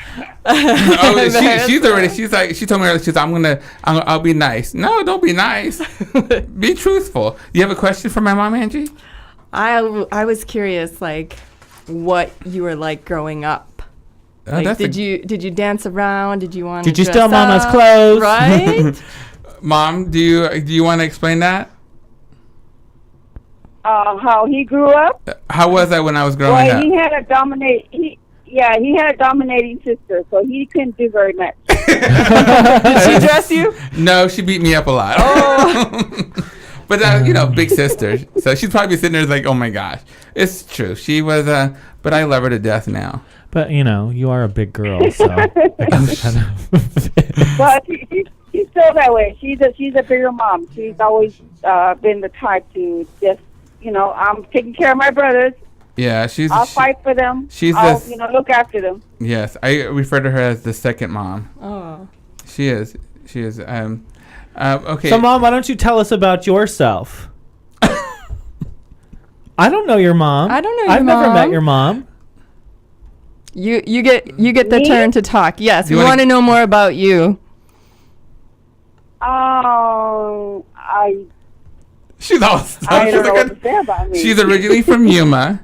She's already. She's like. She told me earlier. She's. I'll be nice. No, don't be nice. Be truthful. You have a question for my mom, Angie? I was curious, like, what you were like growing up. Like, did you dance around? Did you want? Did you steal Mama's clothes? Right. Mom, do you want to explain that? How he grew up? How was I when I was growing up? He had a dominating sister, so he couldn't do very much. Did she dress you? No, she beat me up a lot. Oh. But big sister. So she's probably sitting there like, oh my gosh, it's true. She was, but I love her to death now. But you are a big girl, so. But she's still that way. She's a bigger mom. She's always been the type to just, I'm taking care of my brothers. Yeah, I'll fight for them. I'll look after them. Yes, I refer to her as the second mom. Oh. She is. Okay. So, Mom, why don't you tell us about yourself? I don't know your mom. I don't know your I've mom. never met your mom. You get the Me? turn to talk. Yes, we want to know more about you. She's all stuff. I don't know what to say about me. She's originally from Yuma.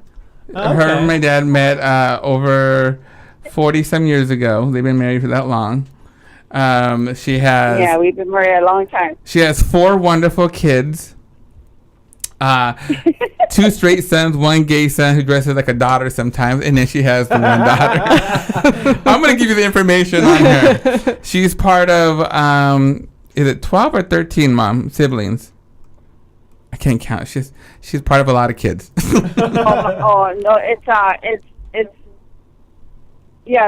Okay. Her and my dad met over 40-some years ago. They've been married for that long. She has... Yeah, we've been married a long time. She has 4 wonderful kids. 2 straight sons, 1 gay son who dresses like a daughter sometimes, and then she has the 1 daughter. I'm going to give you the information on her. She's part of, is it 12 or 13, Mom, siblings? I can't count. She's part of a lot of kids. No, it's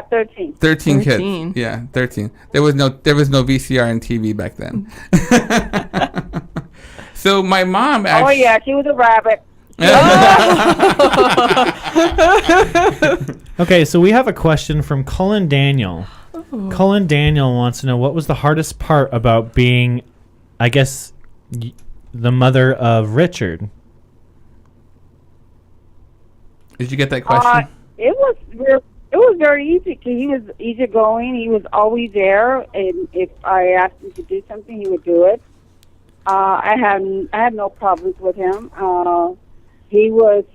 13. 13 kids. Yeah, 13. There was no VCR and TV back then. So my mom actually... Oh yeah, she was a rabbit. Okay, so we have a question from Cullen Daniel. Cullen Daniel wants to know, what was the hardest part about being, I guess, the mother of Richard? Did you get that question? It was very easy because he was easygoing. He was always there, and if I asked him to do something, he would do it. I had no problems with him. He was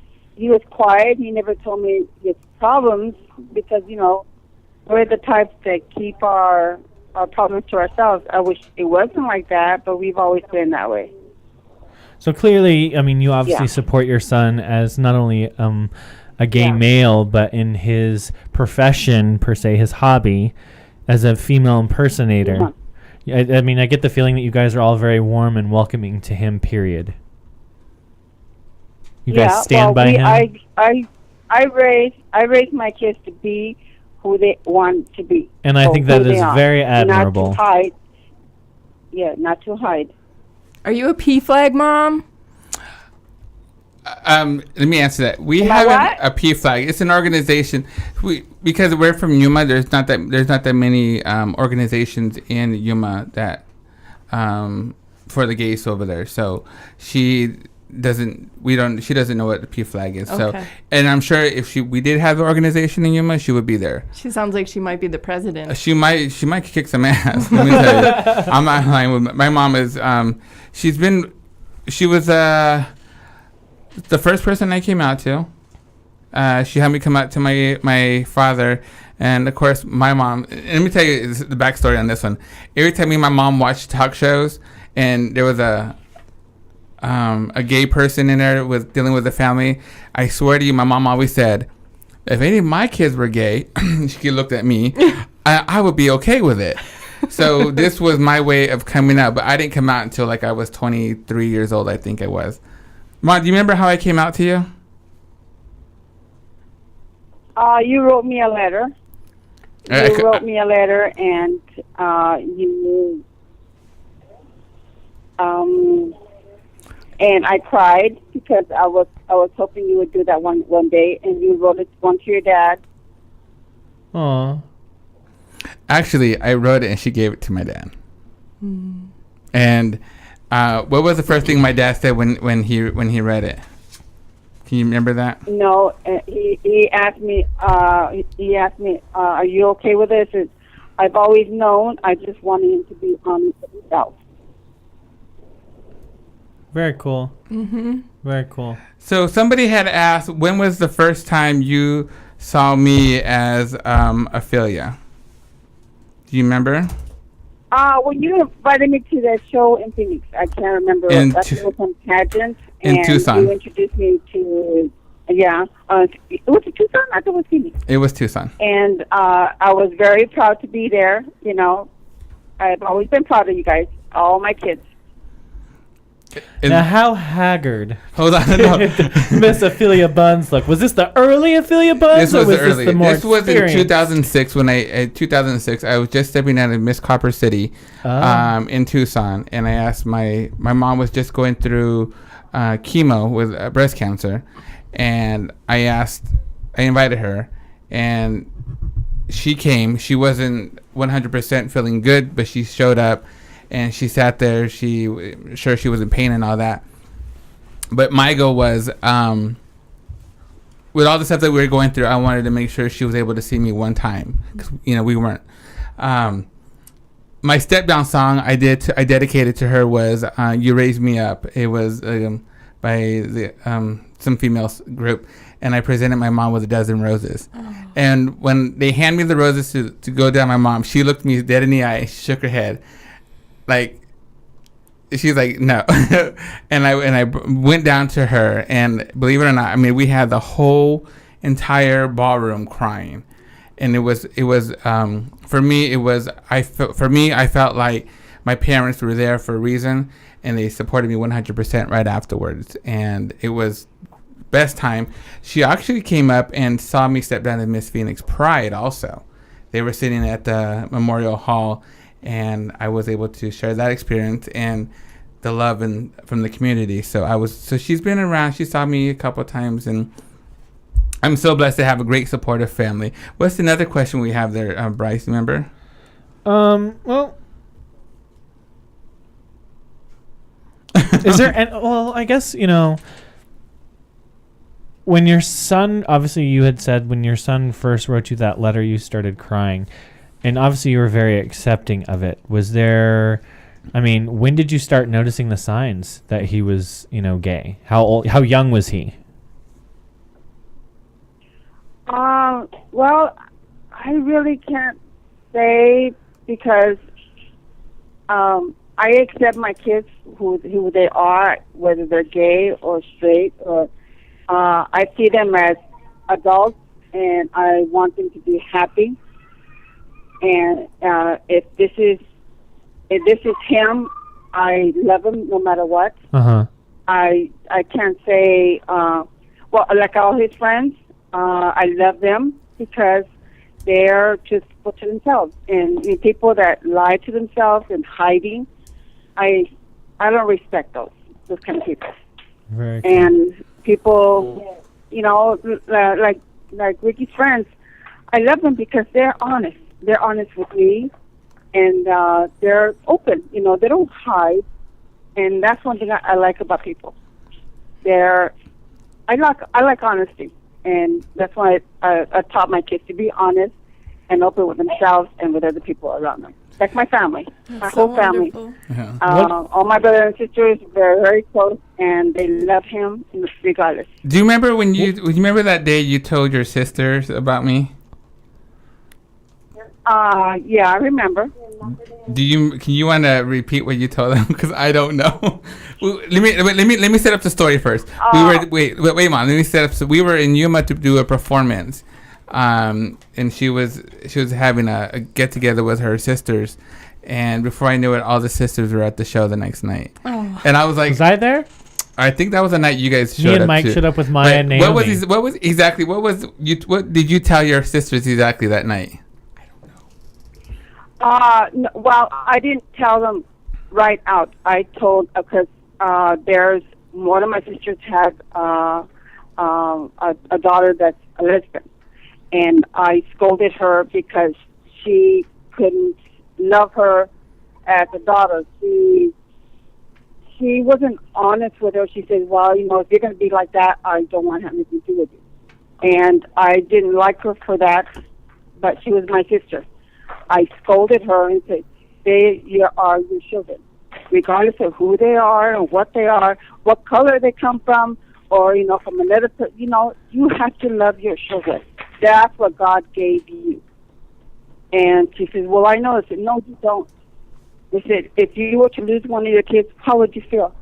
quiet. He never told me his problems because we're the types that keep our problems to ourselves. I wish it wasn't like that, but we've always been that way. So clearly, you obviously support your son as not only a gay male, but in his profession, per se, his hobby, as a female impersonator. I get the feeling that you guys are all very warm and welcoming to him, period. You guys stand by him? I raised my kids to be who they want to be. And I think that is very admirable. Not to hide. Yeah, not to hide. Are you a P flag mom? Let me answer that. We have a P flag. It's an organization. Because we're from Yuma. There's not that many organizations in Yuma that for the gays over there. So she doesn't know what the P flag is. Okay. So, and I'm sure if we did have an organization in Yuma, she would be there. She sounds like she might be the president. She might kick some ass. Let me tell you. I'm not lying. With my mom is. She was the first person I came out to. She had me come out to my father, and of course my mom. Let me tell you the backstory on this one. Every time me and my mom watched talk shows, and there was a gay person in there dealing with the family, I swear to you, my mom always said, if any of my kids were gay, she looked at me, I would be okay with it. So this was my way of coming out, but I didn't come out until I was 23 years old, I think I was. Mom, do you remember how I came out to you? You wrote me a letter. You wrote me a letter, and you and I cried because I was hoping you would do that one day, and you wrote one to your dad. Aww. Actually, I wrote it, and she gave it to my dad. Mm. And what was the first thing my dad said when he read it? Can you remember that? No, he asked me. Are you okay with this? I've always known. I just wanted him to be honest with himself. Very cool. Mm-hmm. Very cool. So somebody had asked, when was the first time you saw me as Ophelia? Do you remember? Well, you invited me to that show in Phoenix. I can't remember. It was some pageant. In Tucson. You introduced me to, it was in Tucson? I thought it was Phoenix. It was Tucson. And I was very proud to be there. You know, I've always been proud of you guys, all my kids. Now, how haggard? Hold on, no. Miss Ophelia Buns look. Was this the early Ophelia Buns? This was early. This was in 2006 when I was just stepping out of Miss Copper City, in Tucson, and I asked my mom was just going through chemo with breast cancer, and I invited her, and she came. She wasn't 100% feeling good, but she showed up. And she sat there. She was in pain and all that. But my goal was, with all the stuff that we were going through, I wanted to make sure she was able to see me one time, because we weren't. My step down song I dedicated to her was "You Raise Me Up." It was by the some female group, and I presented my mom with a dozen roses. Oh. And when they handed me the roses to go down my mom, she looked me dead in the eye. She shook her head. Like, she's like, no. and I went down to her, and believe it or not, I mean, we had the whole entire ballroom crying. And it was for me, I felt like my parents were there for a reason, and they supported me 100% right afterwards. And it was best time. She actually came up and saw me step down to Miss Phoenix Pride also. They were sitting at the Memorial Hall, and I was able to share that experience and the love from the community. So she's been around. She saw me a couple of times, and I'm so blessed to have a great supportive family. What's another question we have there, Bryce? Remember? Well, is there? I guess when your son, obviously, you had said when your son first wrote you that letter, you started crying. And obviously you were very accepting of it. Was there, when did you start noticing the signs that he was, gay? How young was he? Well, I really can't say, because I accept my kids who they are, whether they're gay or straight, or I see them as adults, and I want them to be happy. And if this is him, I love him no matter what. Uh-huh. I can't say like all his friends, I love them because they're just put to themselves. And people that lie to themselves and hiding, I don't respect those kind of people. Very cool. And people, like Ricky's friends, I love them because they're honest. They're honest with me, and they're open. They don't hide, and that's one thing I like about people. I like honesty, and that's why I taught my kids to be honest and open with themselves and with other people around them. Like my family, my whole family. Yeah. All my brothers and sisters, they're very close, and they love him regardless. Do you remember when you remember that day you told your sisters about me? Yeah, I remember. Can you want to repeat what you told them? Because I don't know. Let me set up the story first. Wait, Mom. Let me set up. So we were in Yuma to do a performance, and she was having a get together with her sisters, and before I knew it, all the sisters were at the show the next night. Oh. And I was like, was I there? I think that was the night you guys showed up. Me and Mike showed up with Maya and Naomi. What did you tell your sisters exactly that night? No, well, I didn't tell them right out. I told, because there's one of my sisters has a daughter that's a lesbian, and I scolded her because she couldn't love her as a daughter. she wasn't honest with her. She said, well, if you're going to be like that, I don't want to have anything to do with you. And I didn't like her for that, but she was my sister. I scolded her and said, they are your children, regardless of who they are and what they are, what color they come from, or, from another person. You have to love your children. That's what God gave you. And she said, well, I know. I said, no, you don't. They said, if you were to lose one of your kids, how would you feel?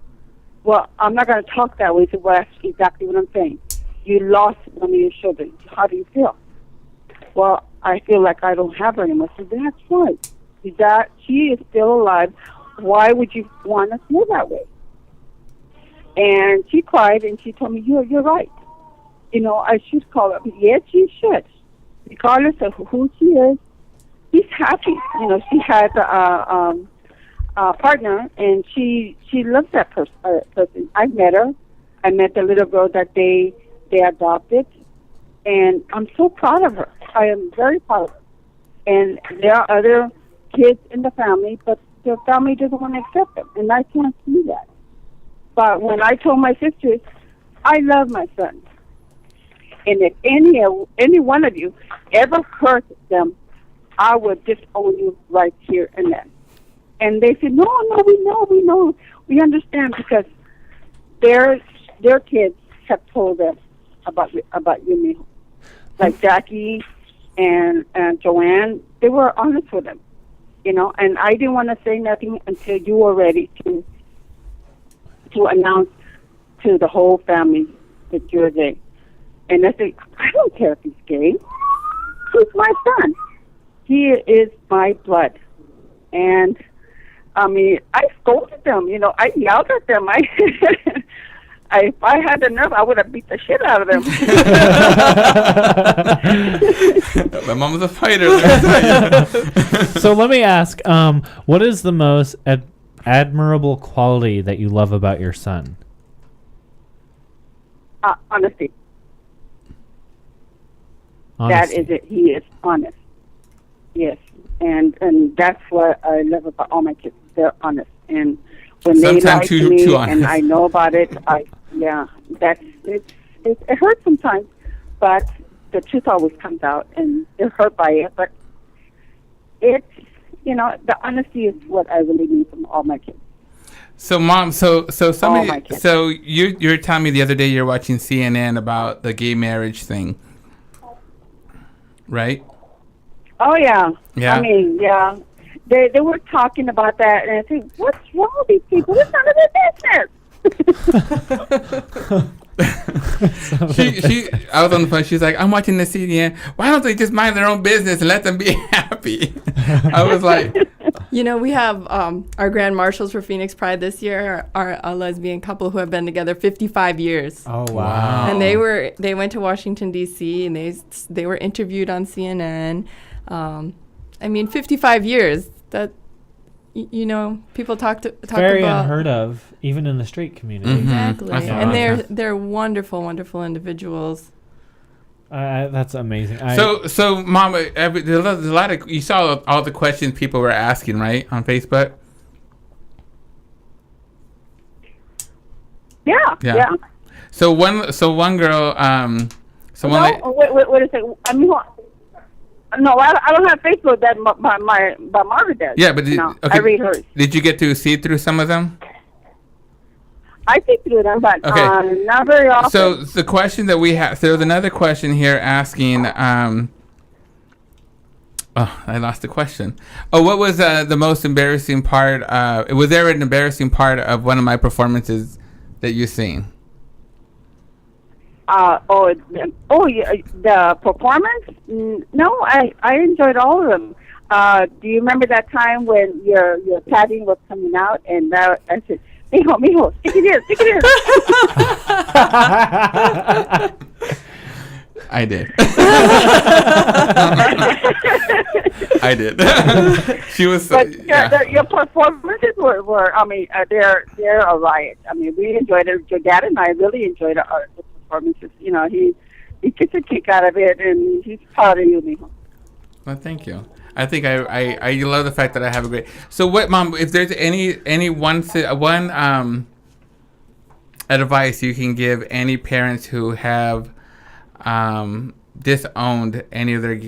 Well, I'm not going to talk that way. He said, well, that's exactly what I'm saying. You lost one of your children. How do you feel? Well, I feel like I don't have her anymore. I said, that's right. She is still alive. Why would you want to feel that way? And she cried, and she told me, you're right. I should call her. Yes, you should. Regardless of who she is, she's happy. She has a partner, and she loves that person. I met her. I met the little girl that they adopted, and I'm so proud of her. I am very proud of her. And there are other kids in the family, but their family doesn't want to accept them, and I can't see that. But when I told my sisters, I love my son, and if any one of you ever hurt them, I would disown you right here and then. And they said, no, we know, we understand, because their kids have told them about you, Mijo. Like Jackie and Joanne, they were honest with them, and I didn't want to say nothing until you were ready to announce to the whole family that you're gay. And I said, I don't care if he's gay. He's my son. He is my blood. And, I scolded them, I yelled at them. If I had the nerve, I would have beat the shit out of them. My mom was a fighter. So let me ask, what is the most admirable quality that you love about your son? Honesty. That is it. He is honest. Yes. And that's what I love about all my kids. They're honest. And when they lie to me and I know about it, it hurts sometimes, but the truth always comes out, and they're hurt by it. But it's, the honesty is what I really need from all my kids. So, Mom, so you're telling me the other day you're watching CNN about the gay marriage thing, right? Oh yeah. Yeah. Yeah. They were talking about that, and I think, what's wrong with these people? It's none of their business. I was on the phone. She's like, I'm watching the CNN. Why don't they just mind their own business and let them be happy? I was like, we have our grand marshals for Phoenix Pride this year are a lesbian couple who have been together 55 years. Oh wow! And they went to Washington D.C. and they were interviewed on CNN. 55 years. That people talk very about unheard of, even in the straight community. Mm-hmm. Exactly, and they're wonderful, wonderful individuals. That's amazing. So, Mama, there's a lot of, you saw all the questions people were asking, right, on Facebook? Yeah. So one girl, wait a second. No, I don't have Facebook that my Margaret does. Yeah, but I read hers. Did you get to see through some of them? I see through them, but not very often. So the question that we have, so there's another question here asking, I lost the question. What was the most embarrassing part? Was there an embarrassing part of one of my performances that you've seen? The performance? No, I enjoyed all of them. Do you remember that time when your padding was coming out, and I said, Mijo, stick it in. I did. I did. She was. But your performances were they're a riot. We enjoyed it. Your dad and I really enjoyed our performances. He gets a kick out of it, and he's proud of you, Mijo. Well, thank you. I think I love the fact that I have a great. So what, Mom? If there's any one advice you can give any parents who have disowned any of their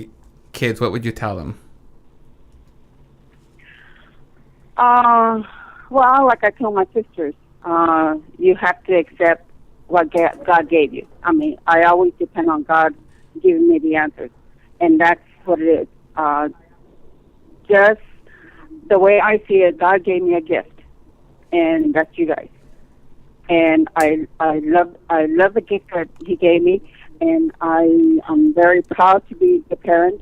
kids, what would you tell them? Well, like I told my sisters, you have to accept what God gave you. I mean, I always depend on God giving me the answers, and that's what it is. Just the way I see it, God gave me a gift, and that's you guys. And I love the gift that He gave me, and I'm very proud to be the parent.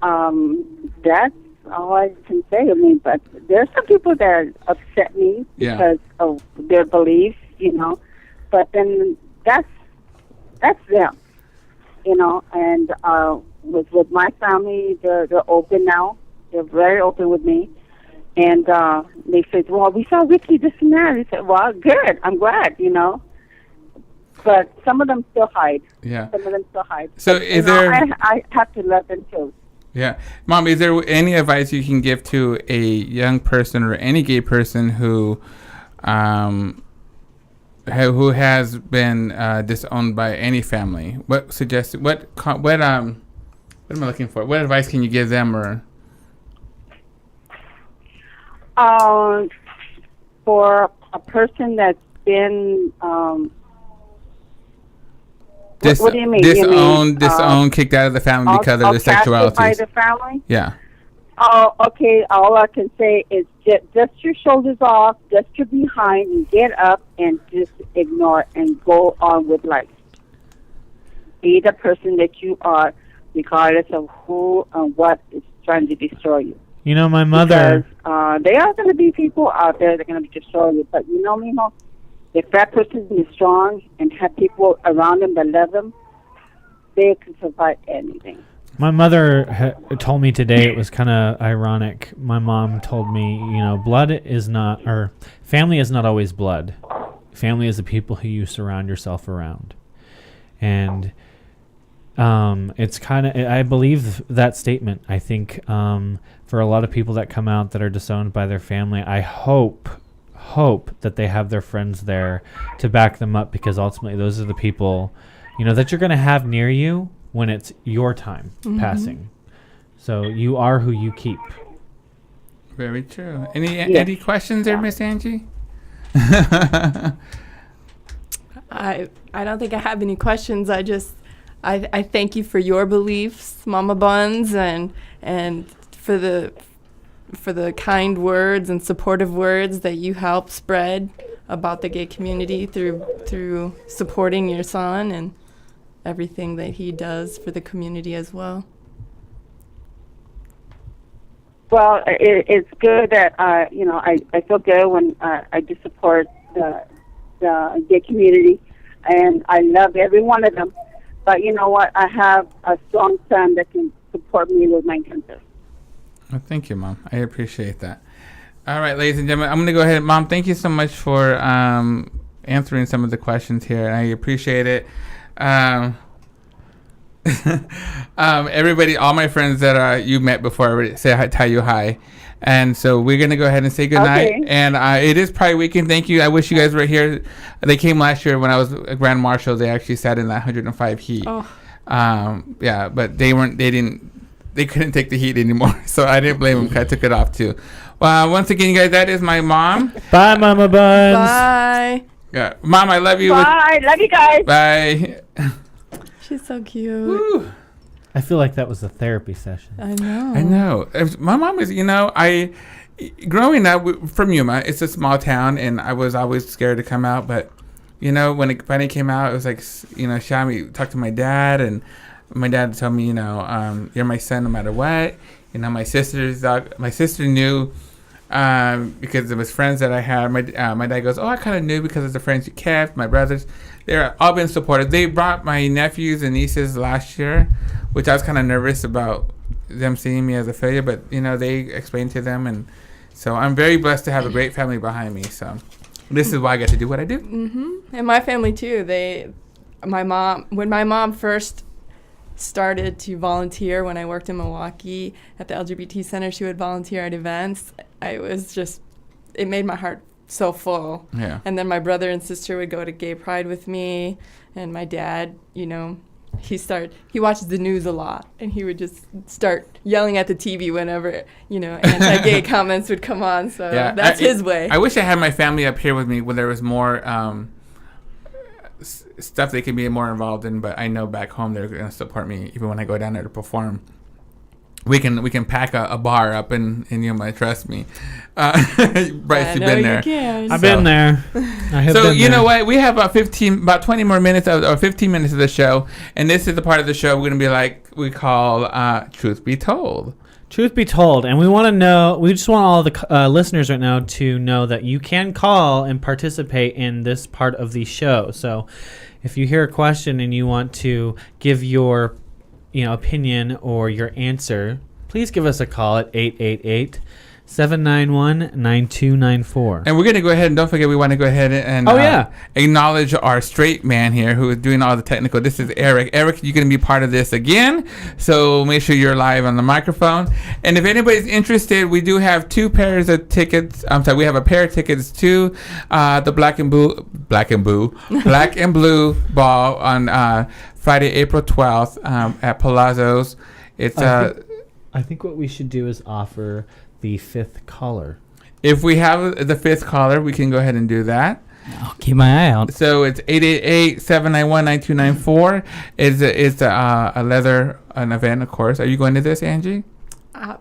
That's all I can say. I mean, but there's some people that upset me because of their beliefs, you know. But then that's them, you know. And with my family, they're open now. They're very open with me. And they said, well, we saw Ricky this and that. I said, well, good. I'm glad, you know. But some of them still hide. Yeah. Some of them still hide. So is there... I have to love them too. Yeah. Mom, is there any advice you can give to a young person or any gay person who has been disowned by any family? What am I looking for? What advice can you give them or... For a person that's been what do you mean? Disowned, kicked out of the family because of their sexuality. By the family? Yeah. Oh, okay. All I can say is dust your shoulders off, dust your behind, and get up and just ignore it and go on with life. Be the person that you are, regardless of who and what is trying to destroy you. You know, my mother... Because there are going to be people out there that are going to destroy you. But you know, Mijo, if that person is strong and have people around them that love them, they can survive anything. My mother told me today, it was kind of ironic. My mom told me, you know, family is not always blood. Family is the people who you surround yourself around. And it's kind of, I believe that statement. I think for a lot of people that come out that are disowned by their family, I hope that they have their friends there to back them up, because ultimately those are the people, you know, that you're going to have near you when it's your time passing. So you are who you keep. Very true. Any questions there, Miss Angie? I don't think I have any questions. I thank you for your beliefs, Mama Buns, and for the kind words and supportive words that you help spread about the gay community through supporting your son and everything that he does for the community as well. Well, it's good that I feel good when I do support the gay community, and I love every one of them. But you know what? I have a strong son that can support me with my cancer. Well, thank you, Mom. I appreciate that. All right, ladies and gentlemen, I'm going to go ahead. Mom, thank you so much for answering some of the questions here. I appreciate it. Everybody, all my friends that you met before, already tell you hi. And so we're going to go ahead and say goodnight. Okay. And it is Pride Weekend. Thank you. I wish you guys were here. They came last year when I was a Grand Marshal. They actually sat in that 105 heat. Oh. Yeah, but they couldn't take the heat anymore. So I didn't blame them. I took it off too. Once again, you guys, that is my mom. Bye, Mama Buns. Bye. Yeah, Mom, I love you. Bye. Love you guys. Bye. She's so cute. Woo. I feel like that was a therapy session. I know. My mom is, growing up from Yuma, it's a small town, and I was always scared to come out. But, when it finally came out, it was like, Shami talked to my dad, and my dad told me, you're my son no matter what. My sister knew because it was friends that I had. My dad goes, I kind of knew because of the friends you kept. My brothers, they're all been supportive. They brought my nephews and nieces last year, which I was kind of nervous about them seeing me as a failure, but they explained to them, and so I'm very blessed to have a great family behind me. So this is why I get to do what I do. Mm-hmm. And my family too. When my mom first started to volunteer when I worked in Milwaukee at the LGBT Center. She would volunteer at events. It made my heart so full. Yeah. And then my brother and sister would go to Gay Pride with me, and my dad, he watches the news a lot, and he would just start yelling at the TV whenever, anti-gay comments would come on. So that's his way. I wish I had my family up here with me where there was more stuff they can be more involved in, but I know back home they're going to support me even when I go down there to perform. We can pack a bar up and you might trust me. Bryce, you've been there. I've been there. So you know what? We have about 20 more minutes or 15 minutes of the show, and this is the part of the show we're going to be like we call Truth Be Told. Truth be told, and we just want all the listeners right now to know that you can call and participate in this part of the show. So if you hear a question and you want to give your opinion or your answer, please give us a call at 888-791-9294. And we're going to go ahead and don't forget, we want to go ahead and acknowledge our straight man here who is doing all the technical. This is Eric. Eric, you're going to be part of this again, so make sure you're live on the microphone. And if anybody's interested, we do have 2 pairs of tickets. We have a pair of tickets to the Black and Blue Ball on Friday, April 12th at Palazzo's. It's I think what we should do is offer the 5th caller. If we have the 5th caller, we can go ahead and do that. I'll keep my eye out. So it's 888-791-9294. It's an event, of course. Are you going to this, Angie?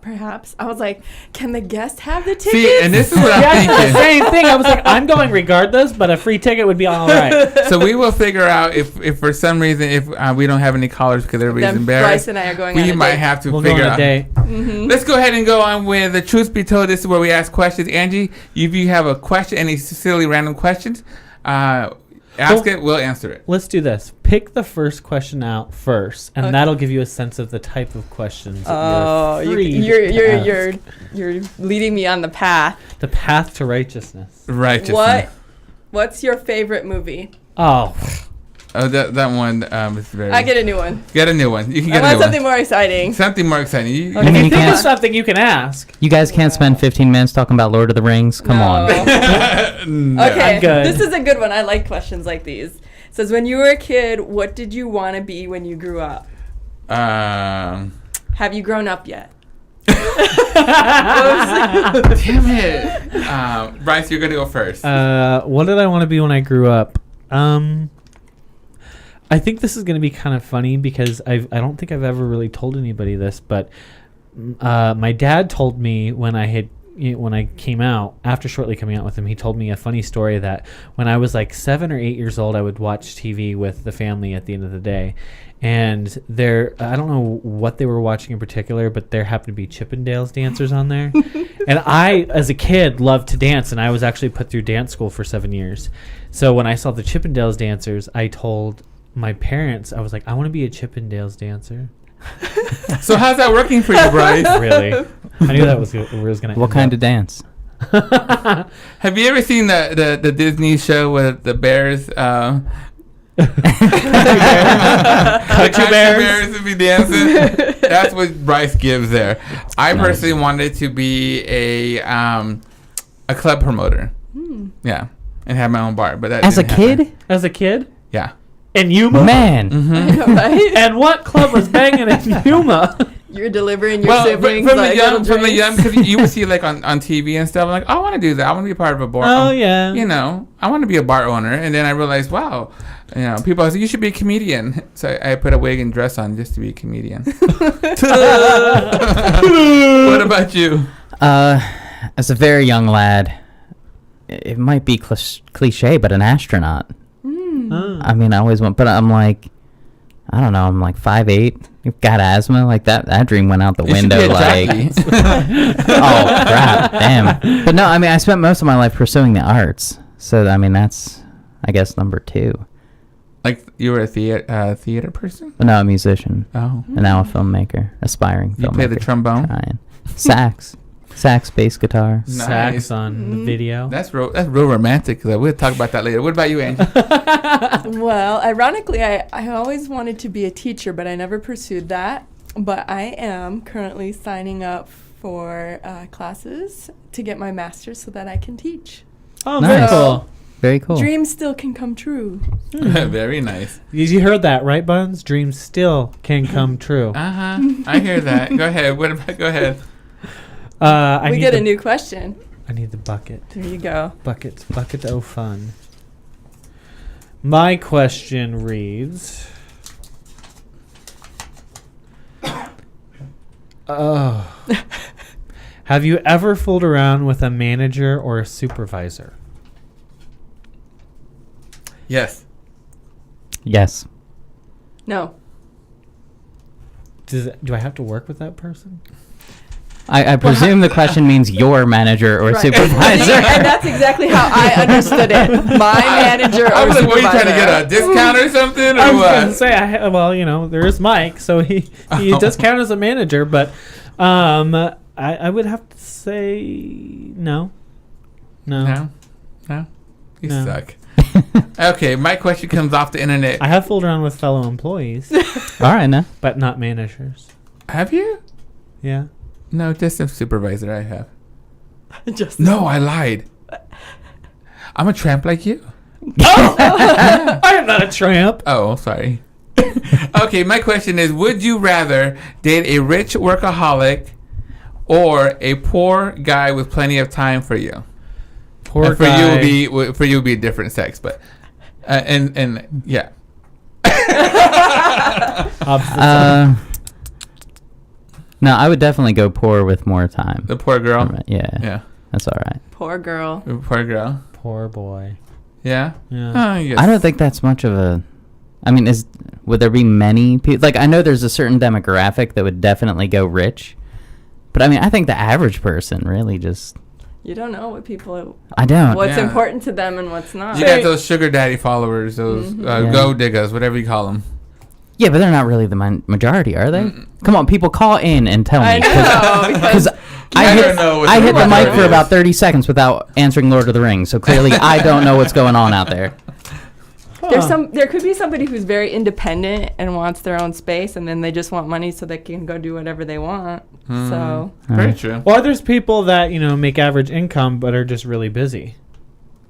Perhaps. I was like, can the guest have the tickets? See, and this is what I'm thinking. The same thing. I was like, I'm going regardless, but a free ticket would be all right. So we will figure out if for some reason, if we don't have any callers because everybody's embarrassed. Bryce and I are going on a date. We might have to we'll figure go on out. A date. Mm-hmm. Let's go ahead and go on with the Truth Be Told. This is where we ask questions. Angie, if you have a question, any silly random questions, ask it, we'll answer it. Let's do this. Pick the first question out first, and that'll give you a sense of the type of questions. You're leading me on the path. The path to righteousness. What's your favorite movie? Oh, that one is very. I get a new one. Get a new one. You can get I a new want something more exciting. Something more exciting. If you think of something, you can ask. You guys can't spend 15 minutes talking about Lord of the Rings. Come on. No. Okay, I'm good. This is a good one. I like questions like these. It says, when you were a kid, what did you want to be when you grew up? Have you grown up yet? Damn it. Bryce, you're going to go first. What did I want to be when I grew up? I think this is going to be kind of funny because I don't think I've ever really told anybody this, but my dad told me when I came out, after shortly coming out with him, he told me a funny story that when I was like 7 or 8 years old, I would watch TV with the family at the end of the day. And I don't know what they were watching in particular, but there happened to be Chippendales dancers on there. And I, as a kid, loved to dance, and I was actually put through dance school for 7 years. So when I saw the Chippendales dancers, I told my parents, I was like, I want to be a Chippendales dancer. So how's that working for you, Bryce? Really? I knew that was going to What kind of dance? Have you ever seen the Disney show with the bears? Country bears would be dancing. That's what Bryce gives there. I personally wanted to be a club promoter. Yeah, and have my own bar. But that As a didn't happen. kid? As a kid? Yeah. In Yuma? Man. Mm-hmm. Right? And what club was banging in Yuma? You're delivering your siblings from like the young, because you would see like on TV and stuff. I'm like, I want to do that. I want to be a part of a bar. Oh yeah. You know, I want to be a bar owner. And then I realized, wow, people say you should be a comedian. So I put a wig and dress on just to be a comedian. What about you? As a very young lad, it might be cliche, but an astronaut. I mean, I always want, but I'm like, I don't know, I'm like 5'8", you've got asthma, like that dream went out the window, like, oh crap, damn. But no, I mean, I spent most of my life pursuing the arts, so I mean, that's, I guess, number 2. Like, you were a theater person? But no, a musician. Oh. And now a filmmaker, aspiring filmmaker. You play the trombone? Trying. Sax. Sax, bass guitar. Nice. Sax on the video. That's real romantic. We'll talk about that later. What about you, Angie? Well, ironically, I always wanted to be a teacher, but I never pursued that. But I am currently signing up for classes to get my master's so that I can teach. Oh, Nice. very cool. Very cool. Dreams still can come true. Very nice. You heard that, right, Buns? Dreams still can come true. I hear that. Go ahead. Go ahead. We get a new question. I need the bucket. There you go. Bucket, oh fun. My question reads... Oh. Have you ever fooled around with a manager or a supervisor? Yes. Yes. No. Do I have to work with that person? I presume the question means your manager or Right. supervisor. And that's exactly how I understood it. My manager or I was like, what, are you trying to supervisor. get a discount or something? Or I was what? going to say, well, there is Mike, so he does count as a manager, but I would have to say no. No. You No. suck. Okay, my question comes off the internet. I have fooled around with fellow employees, All right, now. but not managers. Have you? Yeah. No, just a supervisor I have. Just No, I lied. I'm a tramp like you. I am not a tramp. Oh, sorry. Okay, my question is, would you rather date a rich workaholic or a poor guy with plenty of time for you? Poor And for guy. you would be a different sex, but and yeah. Opposite. No, I would definitely go poor with more time. The poor girl. Yeah. Yeah. That's all right. poor girl. The poor girl. Poor boy. Yeah. Yeah. Yes. I don't think that's much of a. I mean, would there be many people? Like, I know there's a certain demographic that would definitely go rich, but I mean, I think the average person really just. You don't know what people. I don't. What's Yeah. important to them and what's not. You got those sugar daddy followers, those Yeah. go diggers, whatever you call them. Yeah, but they're not really the majority, are they? Come on, people, call in and tell me. I know, Because I never know what I the hit the mic majority for is. about 30 seconds without answering Lord of the Rings, so clearly I don't know what's going on out there. There could be somebody who's very independent and wants their own space, and then they just want money so they can go do whatever they want. So Very true. Or there's people that, make average income but are just really busy.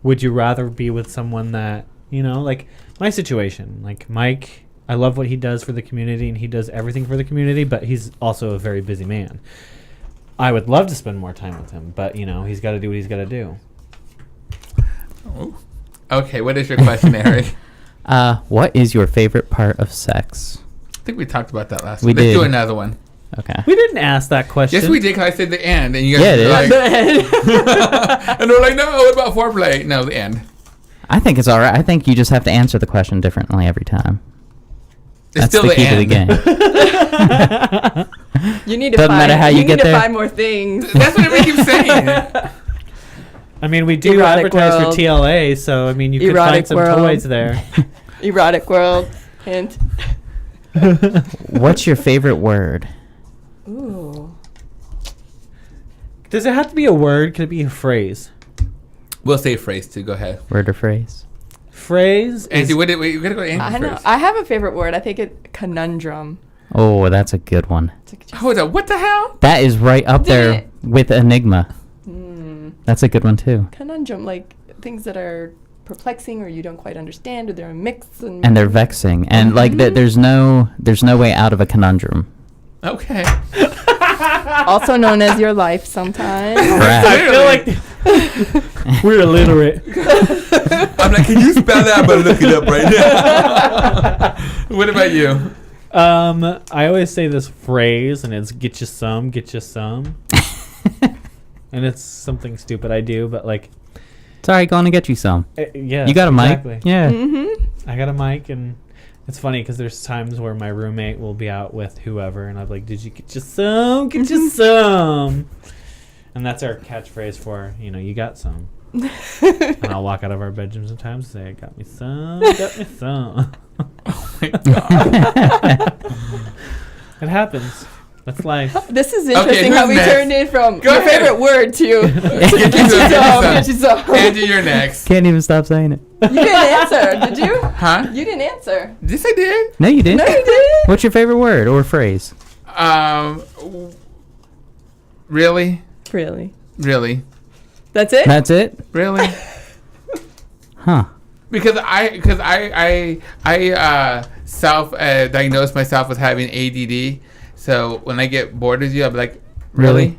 Would you rather be with someone that, like my situation, like Mike, I love what he does for the community and he does everything for the community, but he's also a very busy man. I would love to spend more time with him, but, he's got to do what he's got to do. Oh. Okay, what is your question, Eric? What is your favorite part of sex? I think we talked about that last We week. Let's did. do another one. Okay. We didn't ask that question. Yes, we did, because I said the end, and you guys Yeah, were it like, and they're like, no, what about foreplay? No, the end. I think it's all right. I think you just have to answer the question differently every time. It's That's still the the key to the end. game. you need to Doesn't find. matter how you need get to there. find more things. That's what everybody keeps saying. I mean, we do Erotic advertise world. for TLA, so, I mean, you could Erotic find some world. toys there. Erotic world. Hint. What's your favorite word? Ooh. Does it have to be a word? Could it be a phrase? We'll say phrase, too. Go ahead. Word or phrase? Phrase? Angie, is- we got to go to Angie I know. first. I have a favorite word. I think it conundrum. Oh, that's a good one. It's like just- Hold up. What the hell? That is right up there it. with enigma. That's a good one, too. Conundrum, like things that are perplexing or you don't quite understand, or they're a mix and And they're vexing. And, like, there's no way out of a conundrum. Okay. also known as your life sometimes. Correct. I feel like we're illiterate. I'm like, can you spell that? But look it up right now. What about you? I always say this phrase, and it's get you some. And it's something stupid I do, but like... It's all right, going to get you some. Yeah. You got a mic? Exactly. Yeah. Mm-hmm. I got a mic, and it's funny because there's times where my roommate will be out with whoever, and I'm like, did you get you some? Get you some. And that's our catchphrase for, you got some. And I'll walk out of our bedroom sometimes and say, I got me some, got me some. Oh my God. It happens. That's life. This is interesting how we turned it from your favorite word to get you some. Angie, you're next. Can't even stop saying it. You didn't answer, did you? Huh? You didn't answer. Yes, I did. No, you didn't. No, you didn't. What's your favorite word or phrase? Really? Really. That's it? That's it? Really? Huh. Because I self-diagnosed myself with having ADD. So when I get bored with you, I'm like, really?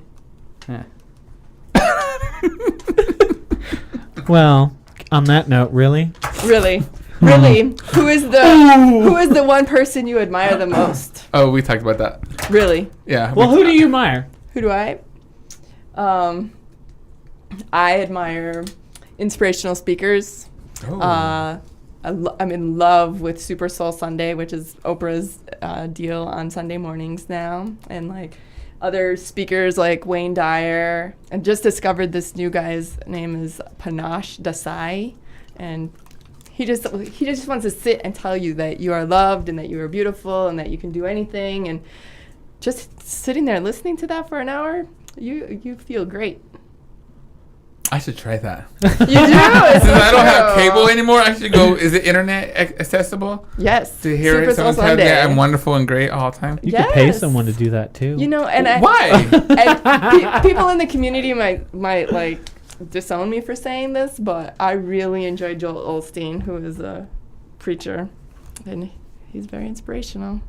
Yeah. Well, on that note, really? Really. Who is the one person you admire the most? Oh, we talked about that. Really? Yeah. Well, who do you admire? Who do I? I admire inspirational speakers. Oh. I'm in love with Super Soul Sunday, which is Oprah's deal on Sunday mornings now, and like other speakers like Wayne Dyer, and just discovered this new guy's name is Panache Desai, and he just wants to sit and tell you that you are loved and that you are beautiful and that you can do anything, and just sitting there listening to that for an hour, you feel great. I should try that. You do? Since I don't have cable anymore, I should go. Is it internet accessible? Yes. To hear Super it, someone tell me I'm wonderful and great all the time. You could pay someone to do that too. You know, and why? People in the community might like disown me for saying this, but I really enjoy Joel Osteen, who is a preacher, and he's very inspirational.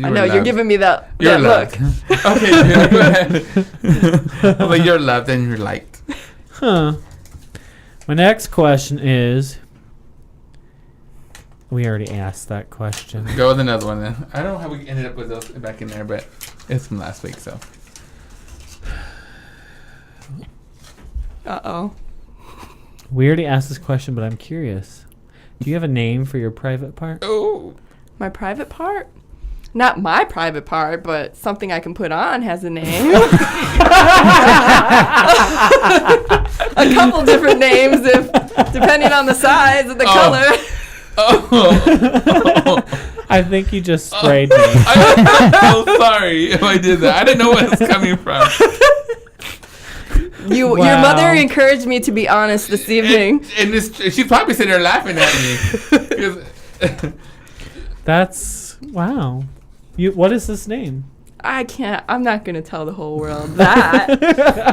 I know you're giving me that look. Okay, go ahead. But you're loved and you're liked. Huh. My next question is... We already asked that question. Go with another one then. I don't know how we ended up with those back in there, but it's from last week, so. Uh-oh. We already asked this question, but I'm curious. Do you have a name for your private part? Oh. My private part? Not my private part, but something I can put on has a name. A couple different names, depending on the size and the color. I think you just sprayed me. I'm sorry if I did that. I didn't know where it was coming from. Your mother encouraged me to be honest this evening. And she's probably sitting there laughing at me. That's... Wow. What is this name? I'm not going to tell the whole world that.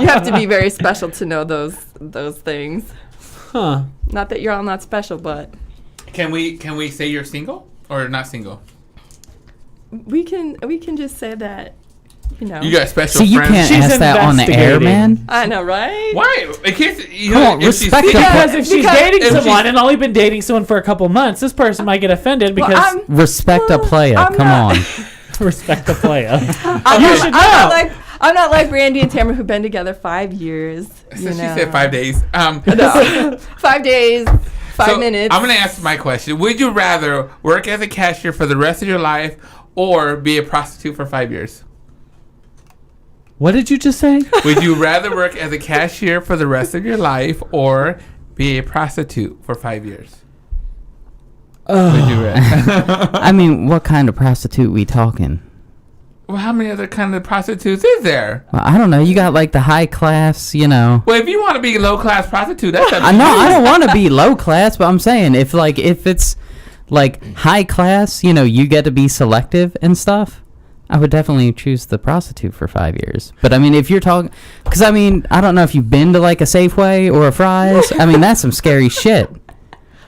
You have to be very special to know those things. Huh. Not that you're all not special, but... Can we say you're single or not single? We can just say that, you know. You got special See, you friends. can't ask that on the air, man. I know, right? Why? In case, Come on, respect the Because if she's dating someone and only been dating someone for a couple months, this person might get offended because... respect a player. Come on. Respect the player. You should know. I'm not like Brandy and Tamara who've been together 5 years. So she said 5 days. No. 5 days, 5 minutes. I'm going to ask my question. Would you rather work as a cashier for the rest of your life or be a prostitute for 5 years? What did you just say? Would you rather work as a cashier for the rest of your life or be a prostitute for 5 years? Would you rather? I mean, what kind of prostitute we talking? Well, how many other kind of prostitutes is there? Well, I don't know. You got like the high class, you know. Well, if you want to be a low class prostitute, that's up to I know. you. I don't want to be low class, but I'm saying if it's like high class, you know, you get to be selective and stuff. I would definitely choose the prostitute for 5 years. But I mean, if you're talking, because I mean, I don't know if you've been to like a Safeway or a Fry's. I mean, that's some scary shit.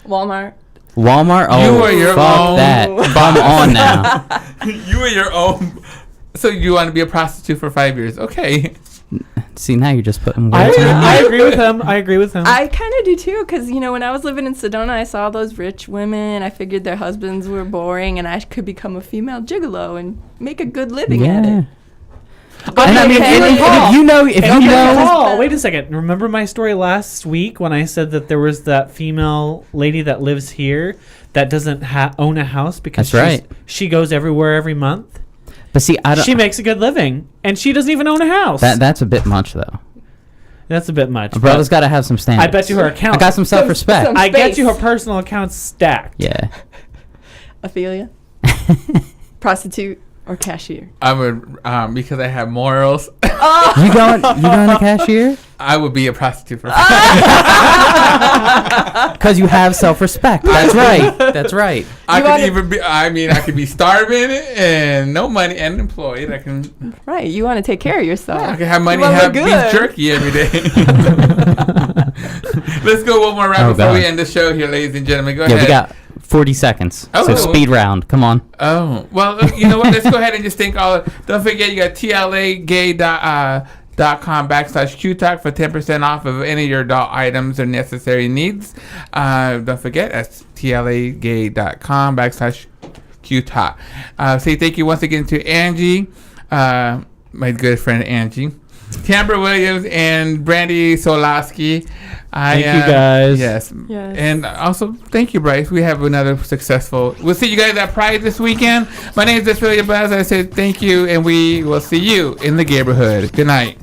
Walmart. Oh, you are your fuck own that. I'm on now. You are your own. So you want to be a prostitute for 5 years? Okay. See, now you're just putting words in. I agree with him. I kind of do too, because you know, when I was living in Sedona, I saw those rich women. I figured their husbands were boring, and I could become a female gigolo and make a good living at it. And I mean, if you know, wait a second. Remember my story last week when I said that there was that female lady that lives here that doesn't own a house because she goes everywhere every month. But see, she makes a good living, and she doesn't even own a house. That's a bit much, though. That's a bit much. A brother's got to have some standards. I bet you her account. I got some self-respect. Some I get you her personal account stacked. Yeah. Ophelia. Prostitute. or cashier? I would, because I have morals. You going to cashier? I would be a prostitute for because you have self-respect. That's right. That's right. I could be starving and no money and employed. I can. Right. You want to take care of yourself. I can have money and have beef jerky every day. Let's go one more round before we end the show here, ladies and gentlemen. Go ahead. We got 40 seconds. So speed round. Come on. Oh, well, you know what? Let's go ahead and just think all. Don't forget, you got TLAgay.com/QTalk for 10% off of any of your adult items or necessary needs. Don't forget, that's TLAgay.com/QTalk. Say thank you once again to Angie, my good friend Angie, Tamber Williams, and Brandy Solaski. Thank you guys. Yes. And also, thank you, Bryce. We have another successful. We'll see you guys at Pride this weekend. My name is Despelia Buzz. I say thank you, and we will see you in the Gayborhood. Good night.